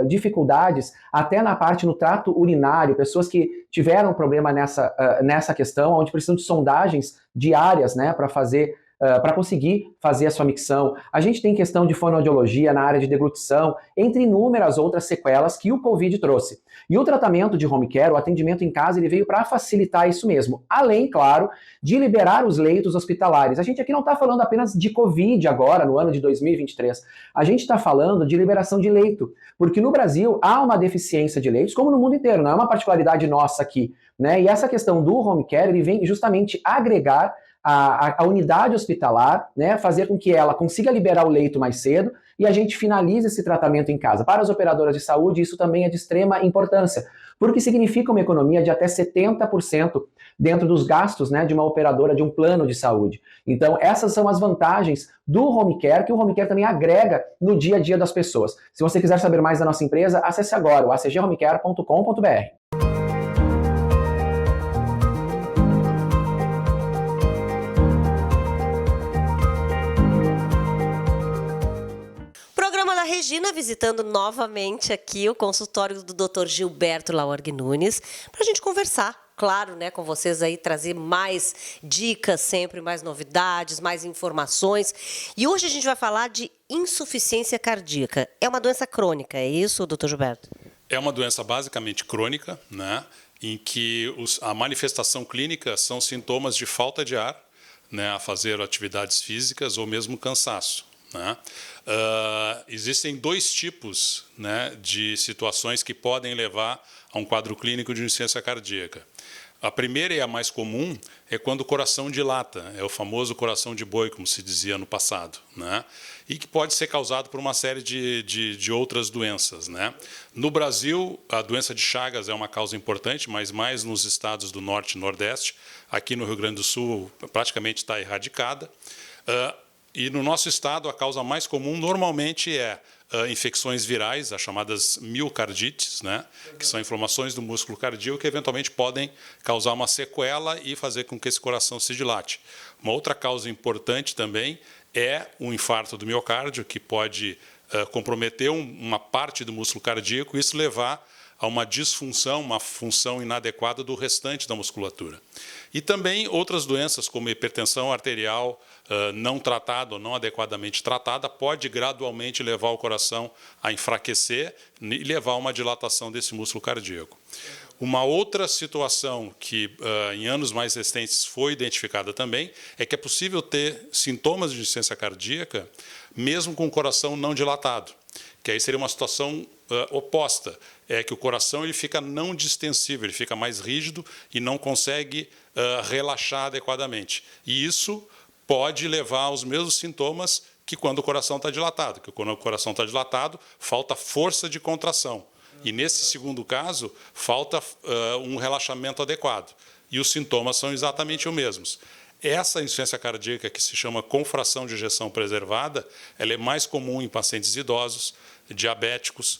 dificuldades até na parte no trato urinário, pessoas que tiveram problema nessa questão, onde precisam de sondagens diárias, né, para conseguir fazer a sua micção. A gente tem questão de fonoaudiologia na área de deglutição, entre inúmeras outras sequelas que o Covid trouxe. E o tratamento de home care, o atendimento em casa, ele veio para facilitar isso mesmo. Além, claro, de liberar os leitos hospitalares. A gente aqui não está falando apenas de Covid agora, no ano de 2023. A gente está falando de liberação de leito. Porque no Brasil há uma deficiência de leitos, como no mundo inteiro, não é uma particularidade nossa aqui. Né? E essa questão do home care, ele vem justamente agregar a unidade hospitalar, né, fazer com que ela consiga liberar o leito mais cedo e a gente finalize esse tratamento em casa. Para as operadoras de saúde, isso também é de extrema importância, porque significa uma economia de até 70% dentro dos gastos, né, de uma operadora, de um plano de saúde. Então, essas são as vantagens do home care, que o home care também agrega no dia a dia das pessoas. Se você quiser saber mais da nossa empresa, acesse agora o acghomecare.com.br. Regina visitando novamente aqui o consultório do Dr. Gilberto Laorgue Nunes para a gente conversar, claro, né, com vocês aí, trazer mais dicas sempre, mais novidades, mais informações. E hoje a gente vai falar de insuficiência cardíaca. É uma doença crônica, é isso, Dr. Gilberto? É uma doença basicamente crônica, né? em que a manifestação clínica são sintomas de falta de ar, né, a fazer atividades físicas ou mesmo cansaço, né? Existem 2 tipos, né, de situações que podem levar a um quadro clínico de insuficiência cardíaca. A primeira e a mais comum é quando o coração dilata, é o famoso coração de boi, como se dizia no passado, né? E que pode ser causado por uma série de outras doenças, né? No Brasil, a doença de Chagas é uma causa importante, mas mais nos estados do Norte e Nordeste. Aqui no Rio Grande do Sul, praticamente está erradicada. E no nosso estado, a causa mais comum normalmente é infecções virais, as chamadas miocardites, né, que são inflamações do músculo cardíaco que eventualmente podem causar uma sequela e fazer com que esse coração se dilate. Uma outra causa importante também é o infarto do miocárdio, que pode comprometer uma parte do músculo cardíaco e isso levar a uma disfunção, uma função inadequada do restante da musculatura. E também outras doenças, como hipertensão arterial não tratada ou não adequadamente tratada, pode gradualmente levar o coração a enfraquecer e levar a uma dilatação desse músculo cardíaco. Uma outra situação que em anos mais recentes foi identificada também é que é possível ter sintomas de insuficiência cardíaca mesmo com o coração não dilatado, que aí seria uma situação oposta, é que o coração ele fica não distensível, ele fica mais rígido e não consegue relaxar adequadamente. E isso pode levar aos mesmos sintomas que quando o coração está dilatado, que quando o coração está dilatado, falta força de contração. E nesse segundo caso, falta um relaxamento adequado. E os sintomas são exatamente os mesmos. Essa insuficiência cardíaca, que se chama confração de ejeção preservada, ela é mais comum em pacientes idosos, diabéticos,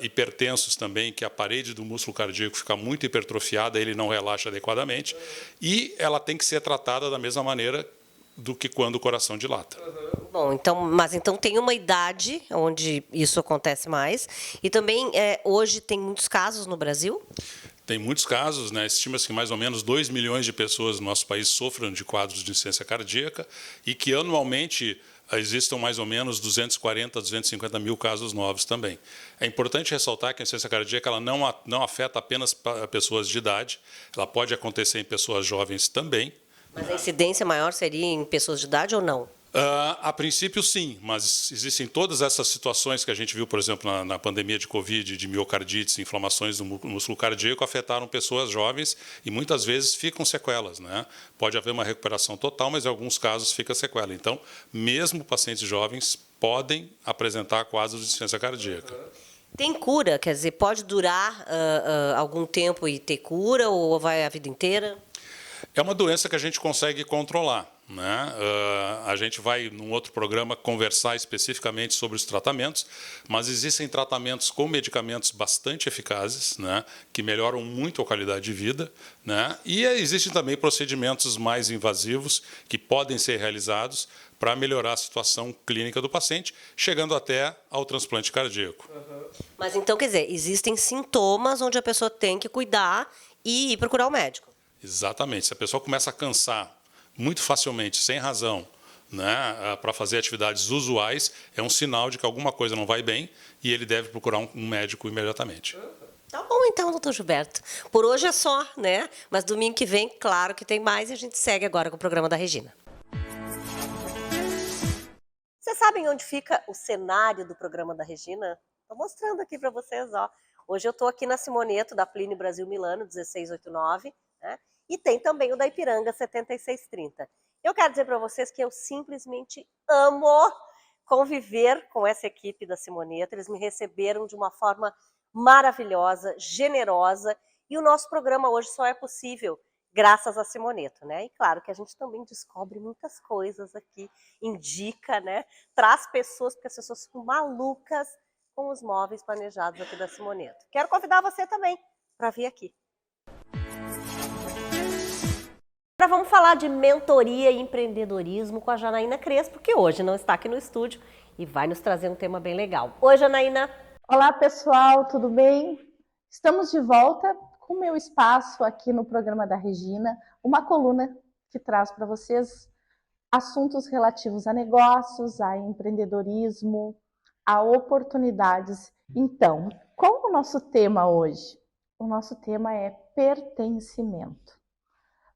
hipertensos também, que a parede do músculo cardíaco fica muito hipertrofiada, ele não relaxa adequadamente, e ela tem que ser tratada da mesma maneira do que quando o coração dilata. Bom, mas então tem uma idade onde isso acontece mais, e também hoje tem muitos casos no Brasil? Tem muitos casos, né? Estima-se que mais ou menos 2 milhões de pessoas no nosso país sofram de quadros de insuficiência cardíaca e que anualmente existam mais ou menos 240 a 250 mil casos novos também. É importante ressaltar que a insuficiência cardíaca ela não afeta apenas pessoas de idade, ela pode acontecer em pessoas jovens também. Mas a incidência maior seria em pessoas de idade ou não? A princípio, sim, mas existem todas essas situações que a gente viu, por exemplo, na pandemia de Covid, de miocardites, inflamações do músculo cardíaco, afetaram pessoas jovens e muitas vezes ficam sequelas, né? Pode haver uma recuperação total, mas em alguns casos fica sequela. Então, mesmo pacientes jovens podem apresentar quadros de insuficiência cardíaca. Tem cura? Quer dizer, pode durar algum tempo e ter cura ou vai a vida inteira? É uma doença que a gente consegue controlar, né? A gente vai, num outro programa, conversar especificamente sobre os tratamentos, mas existem tratamentos com medicamentos bastante eficazes, né? Que melhoram muito a qualidade de vida, né? E existem também procedimentos mais invasivos que podem ser realizados para melhorar a situação clínica do paciente, chegando até ao transplante cardíaco. Mas então, quer dizer, existem sintomas onde a pessoa tem que cuidar e ir procurar o médico. Exatamente. Se a pessoa começa a cansar muito facilmente, sem razão, né, para fazer atividades usuais, é um sinal de que alguma coisa não vai bem e ele deve procurar um médico imediatamente. Tá bom então, doutor Gilberto. Por hoje é só, né? Mas domingo que vem, claro que tem mais e a gente segue agora com o programa da Regina. Vocês sabem onde fica o cenário do programa da Regina? Estou mostrando aqui para vocês, ó. Hoje eu estou aqui na Simoneto, da Plínio Brasil Milano, 1689, né? E tem também o da Ipiranga, 7630. Eu quero dizer para vocês que eu simplesmente amo conviver com essa equipe da Simoneto. Eles me receberam de uma forma maravilhosa, generosa. E o nosso programa hoje só é possível graças a Simoneto, né? E claro que a gente também descobre muitas coisas aqui, indica, né? Traz pessoas, porque as pessoas ficam malucas com os móveis planejados aqui da Simoneto. Quero convidar você também para vir aqui. Agora vamos falar de mentoria e empreendedorismo com a Janaína Crespo, que hoje não está aqui no estúdio e vai nos trazer um tema bem legal. Oi, Janaína. Olá, pessoal, tudo bem? Estamos de volta com o meu espaço aqui no programa da Regina, uma coluna que traz para vocês assuntos relativos a negócios, a empreendedorismo, a oportunidades. Então, qual é o nosso tema hoje? O nosso tema é pertencimento.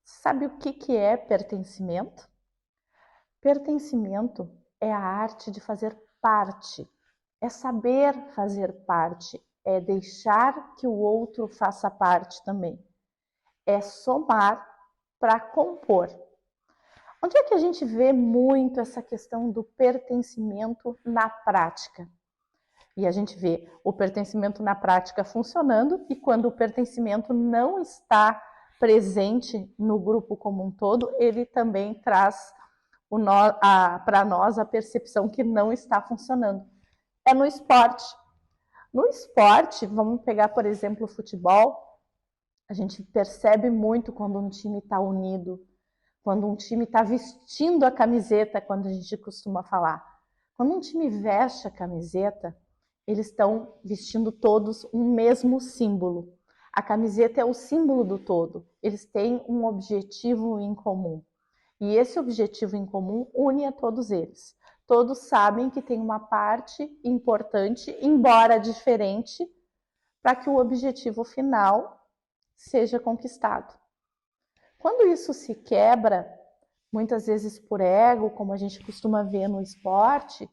Sabe o que é pertencimento? Pertencimento é a arte de fazer parte, é saber fazer parte, é deixar que o outro faça parte também. É somar para compor. Onde é que a gente vê muito essa questão do pertencimento na prática? E a gente vê o pertencimento na prática funcionando, e quando o pertencimento não está presente no grupo como um todo, ele também traz para nós a percepção que não está funcionando. É no esporte. No esporte, vamos pegar, por exemplo, o futebol, a gente percebe muito quando um time está unido, quando um time está vestindo a camiseta, quando a gente costuma falar. Quando um time veste a camiseta, eles estão vestindo todos um mesmo símbolo. A camiseta é o símbolo do todo. Eles têm um objetivo em comum. E esse objetivo em comum une a todos eles. Todos sabem que tem uma parte importante, embora diferente, para que o objetivo final seja conquistado. Quando isso se quebra, muitas vezes por ego, como a gente costuma ver no esporte,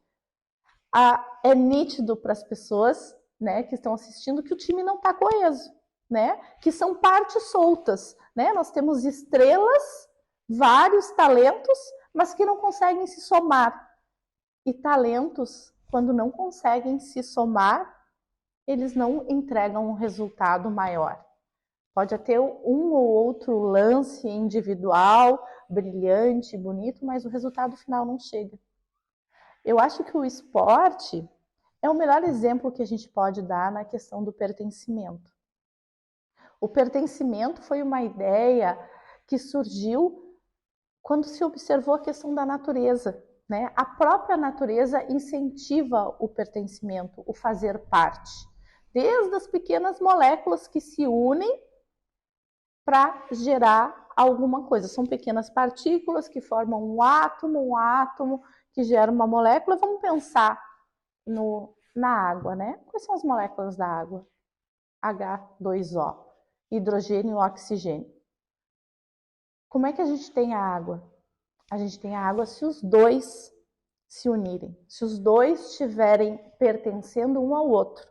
é nítido para as pessoas, né, que estão assistindo que o time não está coeso, né, que são partes soltas, né? Nós temos estrelas, vários talentos, mas que não conseguem se somar. E talentos, quando não conseguem se somar, eles não entregam um resultado maior. Pode ter um ou outro lance individual, brilhante, bonito, mas o resultado final não chega. Eu acho que o esporte é o melhor exemplo que a gente pode dar na questão do pertencimento. O pertencimento foi uma ideia que surgiu quando se observou a questão da natureza, né? A própria natureza incentiva o pertencimento, o fazer parte. Desde as pequenas moléculas que se unem para gerar alguma coisa. São pequenas partículas que formam um átomo que gera uma molécula. Vamos pensar na água, né? Quais são as moléculas da água? H2O, hidrogênio e oxigênio. Como é que a gente tem a água? A gente tem a água se os dois se unirem, se os dois estiverem pertencendo um ao outro.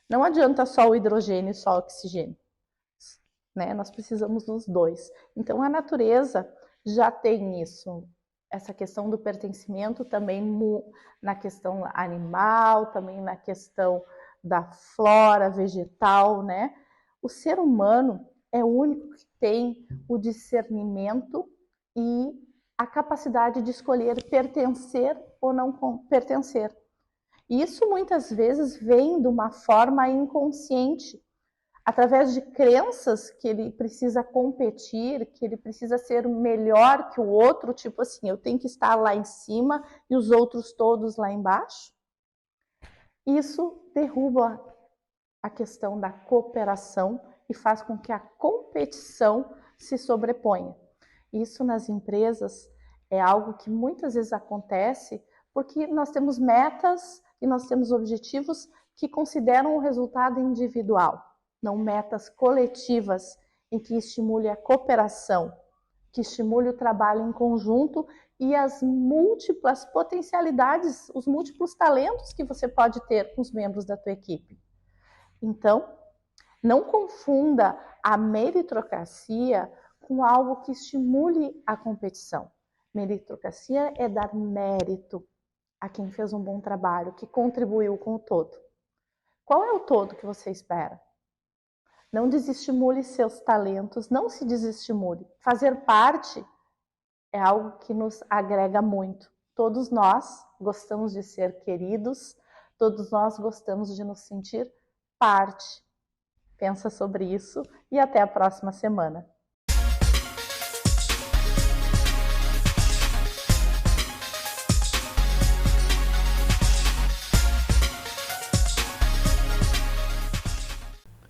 Não adianta só o hidrogênio e só o oxigênio, né? Nós precisamos dos dois. Então a natureza já tem isso, essa questão do pertencimento também na questão animal, também na questão da flora vegetal, né? O ser humano é o único que tem o discernimento e a capacidade de escolher pertencer ou não pertencer. E isso muitas vezes vem de uma forma inconsciente, através de crenças que ele precisa competir, que ele precisa ser melhor que o outro, tipo assim, eu tenho que estar lá em cima e os outros todos lá embaixo. Isso derruba a questão da cooperação e faz com que a competição se sobreponha. Isso nas empresas é algo que muitas vezes acontece porque nós temos metas e nós temos objetivos que consideram o resultado individual, não metas coletivas em que estimule a cooperação, que estimule o trabalho em conjunto e as múltiplas potencialidades, os múltiplos talentos que você pode ter com os membros da tua equipe. Então, não confunda a meritocracia com algo que estimule a competição. Meritocracia é dar mérito a quem fez um bom trabalho, que contribuiu com o todo. Qual é o todo que você espera? Não desestimule seus talentos, não se desestimule. Fazer parte é algo que nos agrega muito. Todos nós gostamos de ser queridos, todos nós gostamos de nos sentir parte. Pensa sobre isso e até a próxima semana.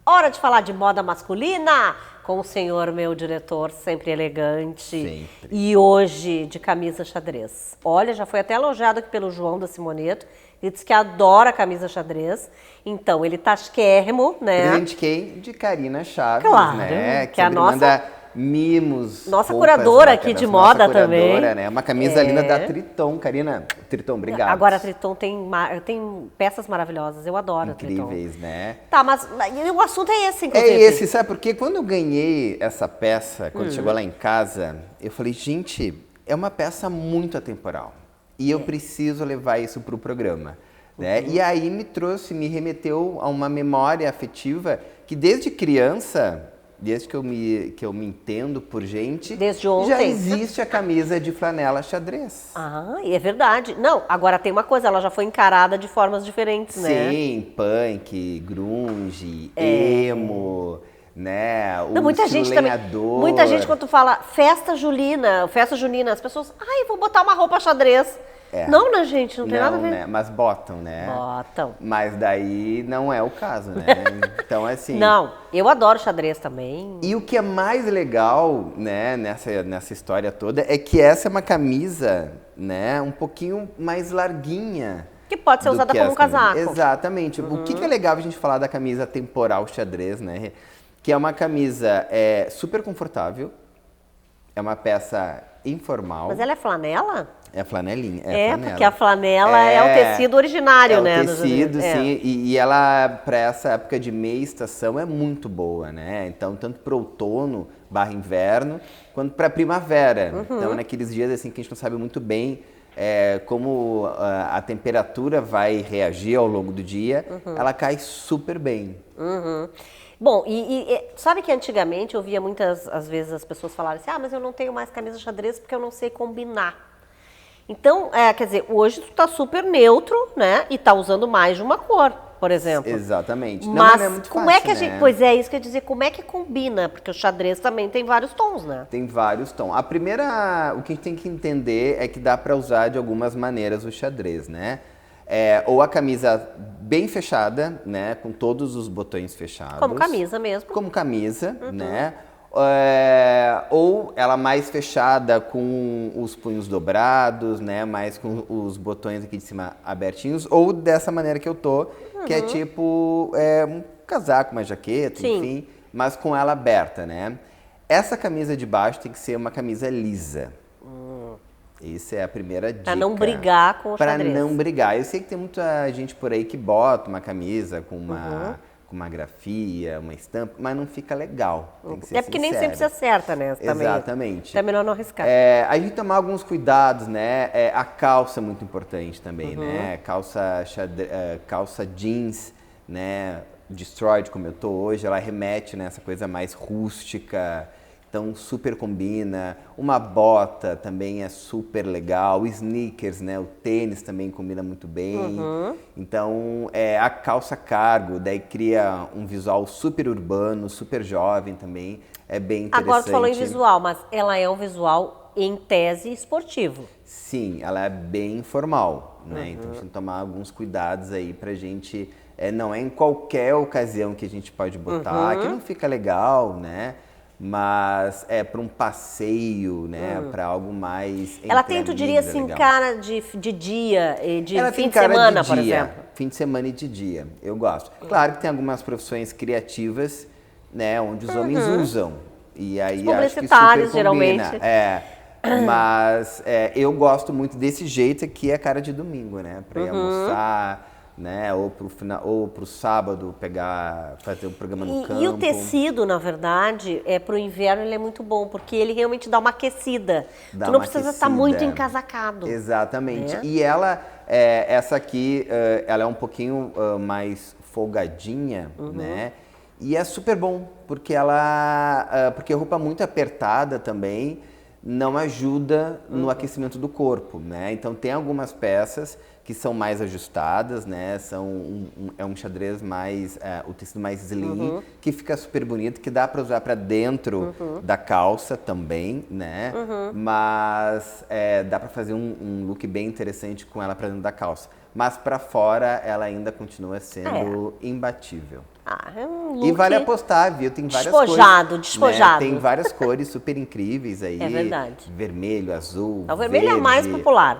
Hora de falar de moda masculina com o senhor, meu diretor, sempre elegante. Sempre. E hoje de camisa xadrez. Olha, já foi até elogiado aqui pelo João da Simoneto, Ele disse que adora camisa xadrez. Então, ele tá chiquérrimo, né? Presente quem? De Karina Chaves, Claro, né? que a nossa... manda mimos. Nossa roupas curadora aqui de moda nossa curadora, também. Né? Uma camisa linda da Triton. Karina, Triton, obrigado. Agora a Triton tem peças maravilhosas, eu adoro a Triton. Incríveis, né? Tá, mas o assunto é esse, inclusive. É esse, sabe? Porque quando eu ganhei essa peça, quando chegou lá em casa, eu falei, gente, é uma peça muito atemporal. E eu preciso levar isso para o programa. Né? E aí me remeteu a uma memória afetiva que desde criança, desde que eu me entendo por gente, desde ontem, já existe a camisa de flanela xadrez. Ah, e é verdade. Não, agora tem uma coisa, ela já foi encarada de formas diferentes, né? Sim, punk, grunge, emo, né? Não, muita gente também. Muita gente, quando tu fala festa junina, as pessoas, vou botar uma roupa xadrez. Não, né, gente? Não tem nada a ver. Né? Mas botam, né? Botam. Mas daí não é o caso, né? Então, assim... Não, eu adoro xadrez também. E o que é mais legal, né, nessa história toda, é que essa é uma camisa, né, um pouquinho mais larguinha. Que pode ser usada como um casaco. Exatamente. O que é legal a gente falar da camisa temporal xadrez, né? Que é uma camisa super confortável, é uma peça informal. Mas ela é flanela? É flanelinha. Flanela. Porque a flanela é o tecido originário, né? É o tecido, sim. E ela, para essa época de meia estação, é muito boa, né? Então, tanto para outono / inverno, quanto para primavera. Então, naqueles dias assim que a gente não sabe muito bem como a temperatura vai reagir ao longo do dia, ela cai super bem. Bom, e sabe que antigamente eu via muitas vezes as pessoas falarem assim, mas eu não tenho mais camisa xadrez porque eu não sei combinar. Então, quer dizer, hoje tu tá super neutro, né? E tá usando mais de uma cor, por exemplo. Exatamente. Mas não é muito como fácil, é que a gente... né? Pois é, isso quer dizer, como é que combina? Porque o xadrez também tem vários tons, né? Tem vários tons. O que a gente tem que entender é que dá para usar de algumas maneiras o xadrez, né? Ou a camisa bem fechada, né? Com todos os botões fechados. Como camisa mesmo. Como camisa, né? Ou ela mais fechada com os punhos dobrados, né? Mais com os botões aqui de cima abertinhos. Ou dessa maneira que eu tô, que é tipo um casaco, uma jaqueta, enfim. Mas com ela aberta, né? Essa camisa de baixo tem que ser uma camisa lisa. Essa é a primeira dica. Pra não brigar com o xadrez. Pra não brigar. Eu sei que tem muita gente por aí que bota uma camisa com uma grafia, uma estampa, mas não fica legal. Tem que ser porque nem sempre se acerta, né? Exatamente. Então é melhor não arriscar. A gente tomar alguns cuidados, né? A calça é muito importante também, né? Calça jeans, né? Destroyed, como eu tô hoje, ela remete nessa coisa mais rústica. Então, super combina. Uma bota também é super legal. Sneakers, né? O tênis também combina muito bem. Então, a calça cargo, daí cria um visual super urbano, super jovem também. É bem interessante. Agora tu falou em visual, mas ela é um visual, em tese, esportivo. Sim, ela é bem informal, né? Então, a gente tem que tomar alguns cuidados aí pra gente... não é em qualquer ocasião que a gente pode botar, que não fica legal, né? Mas para um passeio, né? Para algo mais... Ela tem, tu diria assim, legal. Cara de dia, de Ela fim tem de semana, de por dia, exemplo. Fim de semana e de dia, eu gosto. Claro que tem algumas profissões criativas, né? Onde os homens usam. E aí os acho que publicitários, super combina. geralmente. Mas eu gosto muito desse jeito aqui, é cara de domingo, né? Para ir almoçar... Né? Ou pro sábado fazer um programa no campo. E o tecido, na verdade, pro inverno ele é muito bom, porque ele realmente dá uma aquecida. Tu não precisa estar muito encasacado. Exatamente. E ela, essa aqui, ela é um pouquinho mais folgadinha, né? E é super bom, porque porque roupa muito apertada também não ajuda no aquecimento do corpo, né? Então tem algumas peças que são mais ajustadas, né? É um xadrez mais, o tecido mais slim, que fica super bonito, que dá para usar para dentro da calça também, né? Mas dá para fazer um look bem interessante com ela para dentro da calça. mas para fora ela ainda continua sendo imbatível. É um look e vale apostar, viu? Tem várias despojado, cores. despojado. Né? Tem várias cores super incríveis aí. É verdade. Vermelho, azul, O vermelho verde. é mais popular.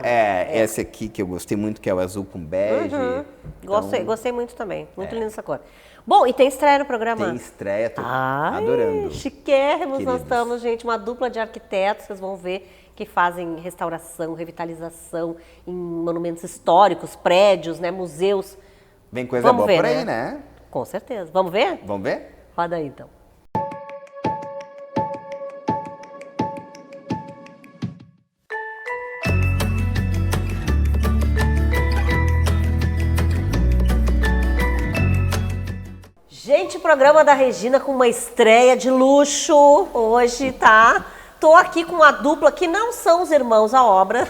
Esse aqui que eu gostei muito, que é o azul com bege. Gostei muito também. Muito linda essa cor. Bom, e tem estreia no programa? Tem estreia, tô adorando. Chiquérrimos, nós Queridos. estamos, gente, uma dupla de arquitetos, vocês vão ver, que fazem restauração, revitalização em monumentos históricos, prédios, né, museus. Vem coisa boa ver, por aí, né? Com certeza. Vamos ver? Vamos ver? Roda aí, então. Gente, o programa da Regina com uma estreia de luxo hoje, tá? Tô aqui com uma dupla que não são os irmãos à obra,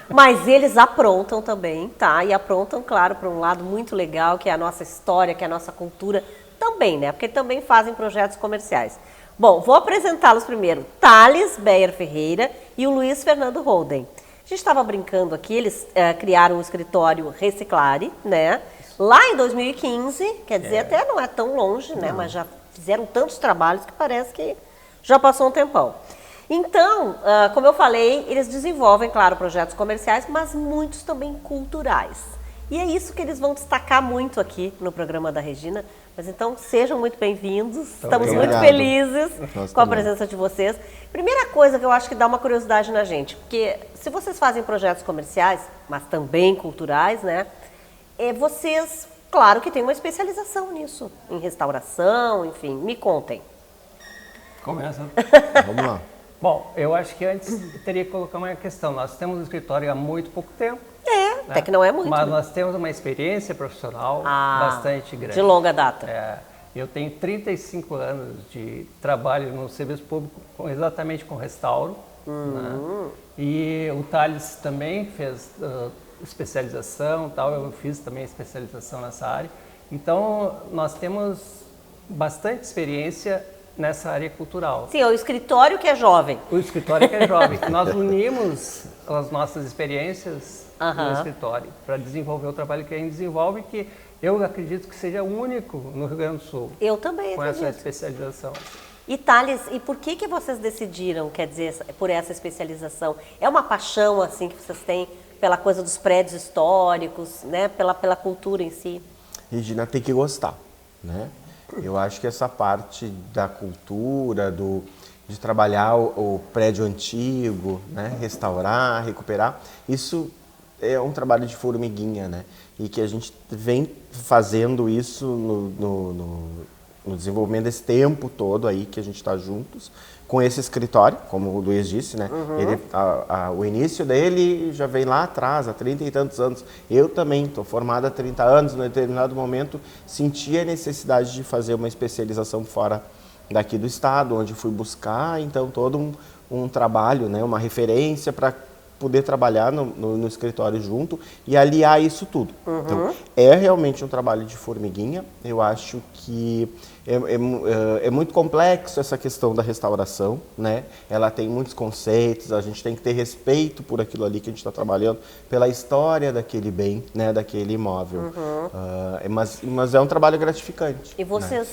mas eles aprontam também, tá? E aprontam, claro, para um lado muito legal, que é a nossa história, que é a nossa cultura também, né? Porque também fazem projetos comerciais. Bom, vou apresentá-los primeiro. Thales Beyer Ferreira e o Luiz Fernando Holden. A gente estava brincando aqui, eles criaram o escritório Reciclare, né? Lá em 2015, quer dizer, até não é tão longe, né? Mas já fizeram tantos trabalhos que parece que já passou um tempão. Então, como eu falei, eles desenvolvem, claro, projetos comerciais, mas muitos também culturais. E é isso que eles vão destacar muito aqui no programa da Regina. Mas então, sejam muito bem-vindos. Estamos muito felizes com a presença de vocês. Primeira coisa que eu acho que dá uma curiosidade na gente, porque se vocês fazem projetos comerciais, mas também culturais, né? Vocês, claro que têm uma especialização nisso, em restauração, enfim, me contem. Começa. Vamos lá. Bom, eu acho que antes teria que colocar uma questão. Nós temos um escritório há muito pouco tempo. Até que não é muito. Mas nós temos uma experiência profissional bastante grande. De longa data. Eu tenho 35 anos de trabalho no serviço público exatamente com restauro. Né? E o Thales também fez especialização, tal. Eu fiz também especialização nessa área. Então, nós temos bastante experiência nessa área cultural. Sim, é o escritório que é jovem. O escritório que é jovem. Nós unimos as nossas experiências no escritório para desenvolver o trabalho que a gente desenvolve, que eu acredito que seja único no Rio Grande do Sul. Eu também com acredito. essa especialização. E Thales, e por que vocês decidiram, quer dizer, por essa especialização? É uma paixão assim que vocês têm pela coisa dos prédios históricos, né? Pela cultura em si? Regina, tem que gostar, né? Eu acho que essa parte da cultura, de trabalhar o prédio antigo, né? Restaurar, recuperar, isso é um trabalho de formiguinha, né? E que a gente vem fazendo isso no desenvolvimento desse tempo todo aí que a gente está juntos com esse escritório, como o Luiz disse, né? O início dele já vem lá atrás, há 30 e tantos anos. Eu também estou formada há 30 anos, em determinado momento senti a necessidade de fazer uma especialização fora daqui do estado, onde fui buscar, então, todo um trabalho, né? Uma referência para poder trabalhar no escritório junto e aliar isso tudo. Então, é realmente um trabalho de formiguinha. Eu acho que é muito complexo essa questão da restauração, né? Ela tem muitos conceitos, a gente tem que ter respeito por aquilo ali que a gente está trabalhando, pela história daquele bem, né? Daquele imóvel. Mas é um trabalho gratificante. E vocês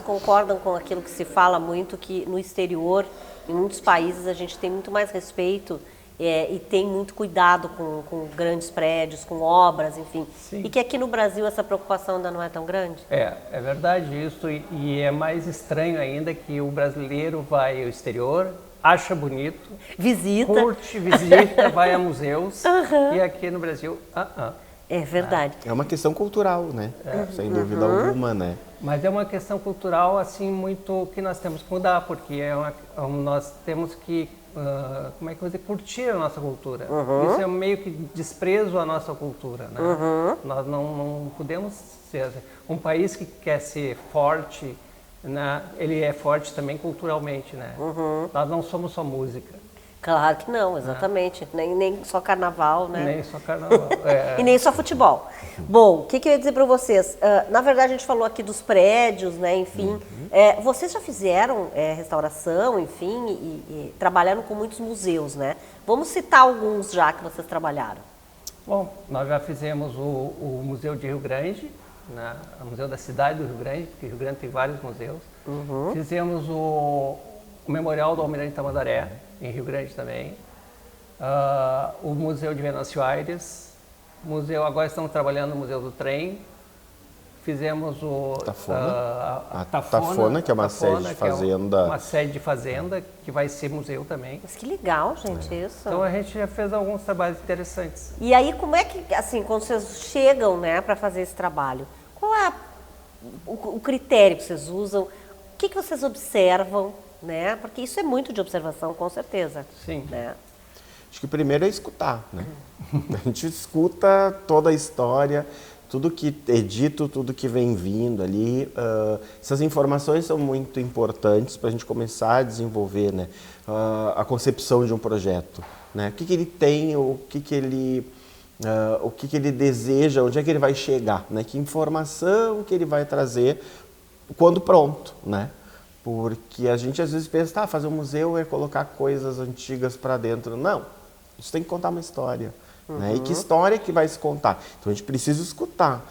concordam com aquilo que se fala muito, que no exterior, em muitos países, a gente tem muito mais respeito e tem muito cuidado com grandes prédios, com obras, enfim. Sim. E que aqui no Brasil essa preocupação ainda não é tão grande? É verdade isso, e é mais estranho ainda que o brasileiro vai ao exterior, acha bonito, curte, visita, vai a museus, e aqui no Brasil, É verdade. É uma questão cultural, né? Sem dúvida alguma, né? Mas é uma questão cultural, assim, muito que nós temos que mudar, porque nós temos que como é que eu vou dizer, curtir a nossa cultura. Isso é meio que desprezo à nossa cultura, né? Nós não podemos ser um país que quer ser forte, né? Ele é forte também culturalmente, né? Nós não somos só música. Claro que não, exatamente. Nem só carnaval, né? Nem só carnaval. E nem só futebol. Bom, o que eu ia dizer para vocês? Na verdade, a gente falou aqui dos prédios, né? Enfim, vocês já fizeram restauração, enfim, e trabalharam com muitos museus, né? Vamos citar alguns já que vocês trabalharam. Bom, nós já fizemos o Museu de Rio Grande, o Museu da Cidade do Rio Grande, porque Rio Grande tem vários museus. Fizemos o Memorial do Almirante Tamandaré, em Rio Grande também. O Museu de Venâncio Aires. Agora estamos trabalhando no Museu do Trem. Fizemos o Tafona, que é uma sede de fazenda. Uma sede de fazenda, que vai ser museu também. Mas que legal, gente, isso. Então a gente já fez alguns trabalhos interessantes. E aí, como é que, assim, quando vocês chegam, né, para fazer esse trabalho, qual é o critério que vocês usam? O que vocês observam, né? Porque isso é muito de observação, com certeza. Sim. Né? Acho que o primeiro é escutar, né? A gente escuta toda a história, tudo que é dito, tudo que vem vindo ali. Essas informações são muito importantes para a gente começar a desenvolver, né, a concepção de um projeto. Né? O que ele tem, o que ele deseja, onde é que ele vai chegar, né? Que informação que ele vai trazer quando pronto, né? Porque a gente às vezes pensa, fazer um museu é colocar coisas antigas para dentro. Não, isso tem que contar uma história. Né? E que história que vai se contar? Então a gente precisa escutar.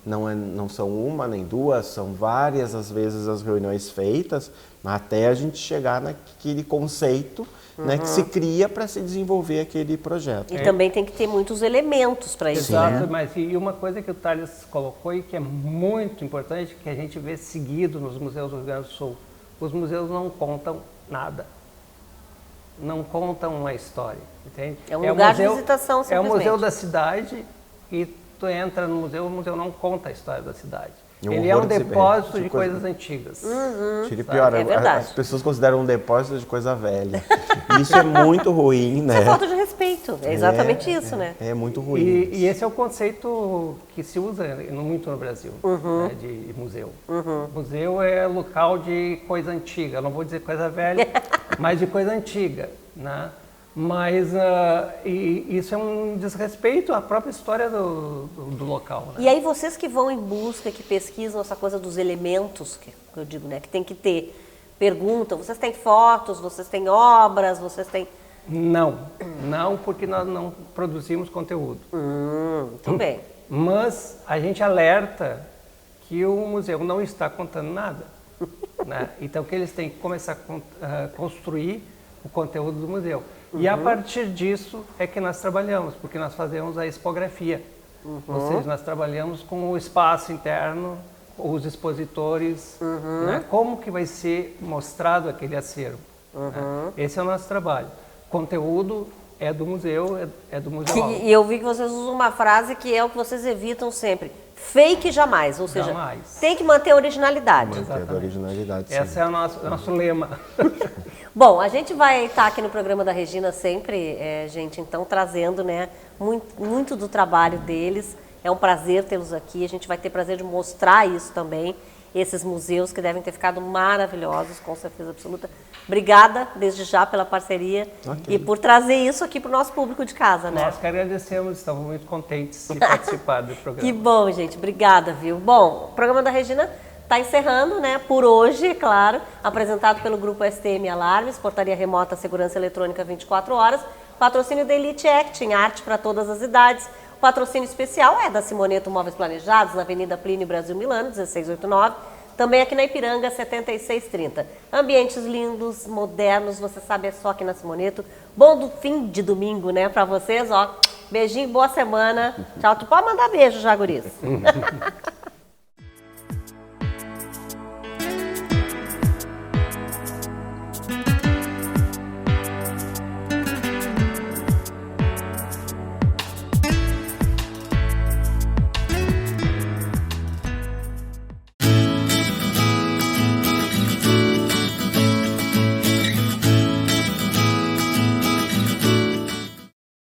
Não são uma nem duas, são várias às vezes as reuniões feitas, até a gente chegar naquele conceito, né, que se cria para se desenvolver aquele projeto. E também tem que ter muitos elementos para isso. Exato, né? Mas e uma coisa que o Thales colocou e que é muito importante, que a gente vê seguido nos museus do Rio Grande do Sul: os museus não contam nada. Não contam uma história, entende? É um lugar de visitação, É o simplesmente. museu da cidade e tu entra no museu, o museu não conta a história da cidade. E Ele é um horror de depósito de coisas antigas. E pior, É verdade. as pessoas consideram um depósito de coisa velha. E isso é muito ruim, né? Isso é falta de respeito, é exatamente isso, né? É muito ruim. E esse é o conceito que se usa muito no Brasil, né, de museu. Museu é local de coisa antiga, não vou dizer coisa velha, mas de coisa antiga, né? Mas isso é um desrespeito à própria história do local. Né? E aí vocês que vão em busca, que pesquisam essa coisa dos elementos, que eu digo, né, que tem que ter, perguntam, vocês têm fotos, vocês têm obras, vocês têm... Não, porque nós não produzimos conteúdo. Tudo bem. Mas a gente alerta que o museu não está contando nada. Né? Então que eles têm que começar a construir o conteúdo do museu. E a partir disso é que nós trabalhamos, porque nós fazemos a expografia. Ou seja, nós trabalhamos com o espaço interno, os expositores, né? Como que vai ser mostrado aquele acervo. Né? Esse é o nosso trabalho. Conteúdo é do museu, é do museu. E eu vi que vocês usam uma frase que é o que vocês evitam sempre: fake jamais, ou seja, tem que manter a originalidade. Manter a originalidade, sim. Esse é o nosso lema. Bom, a gente vai estar aqui no programa da Regina sempre, gente, então trazendo, né, muito do trabalho deles. É um prazer tê-los aqui, a gente vai ter prazer de mostrar isso também, esses museus que devem ter ficado maravilhosos, com certeza absoluta. Obrigada, desde já, pela parceria e por trazer isso aqui para o nosso público de casa, né? Nós que agradecemos, estamos muito contentes de participar do programa. Que bom, gente, obrigada, viu? Bom, o programa da Regina está encerrando, né, por hoje, é claro, apresentado pelo Grupo STM Alarmes, Portaria Remota Segurança Eletrônica 24 horas, patrocínio da Elite Acting, arte para todas as idades. O patrocínio especial é da Simoneto Móveis Planejados, na Avenida Plínio Brasil Milano, 1689, também aqui na Ipiranga, 7630. Ambientes lindos, modernos, você sabe, é só aqui na Simoneto. Bom fim de domingo, né, para vocês, ó. Beijinho, boa semana. Tchau, tu pode mandar beijo já, guris.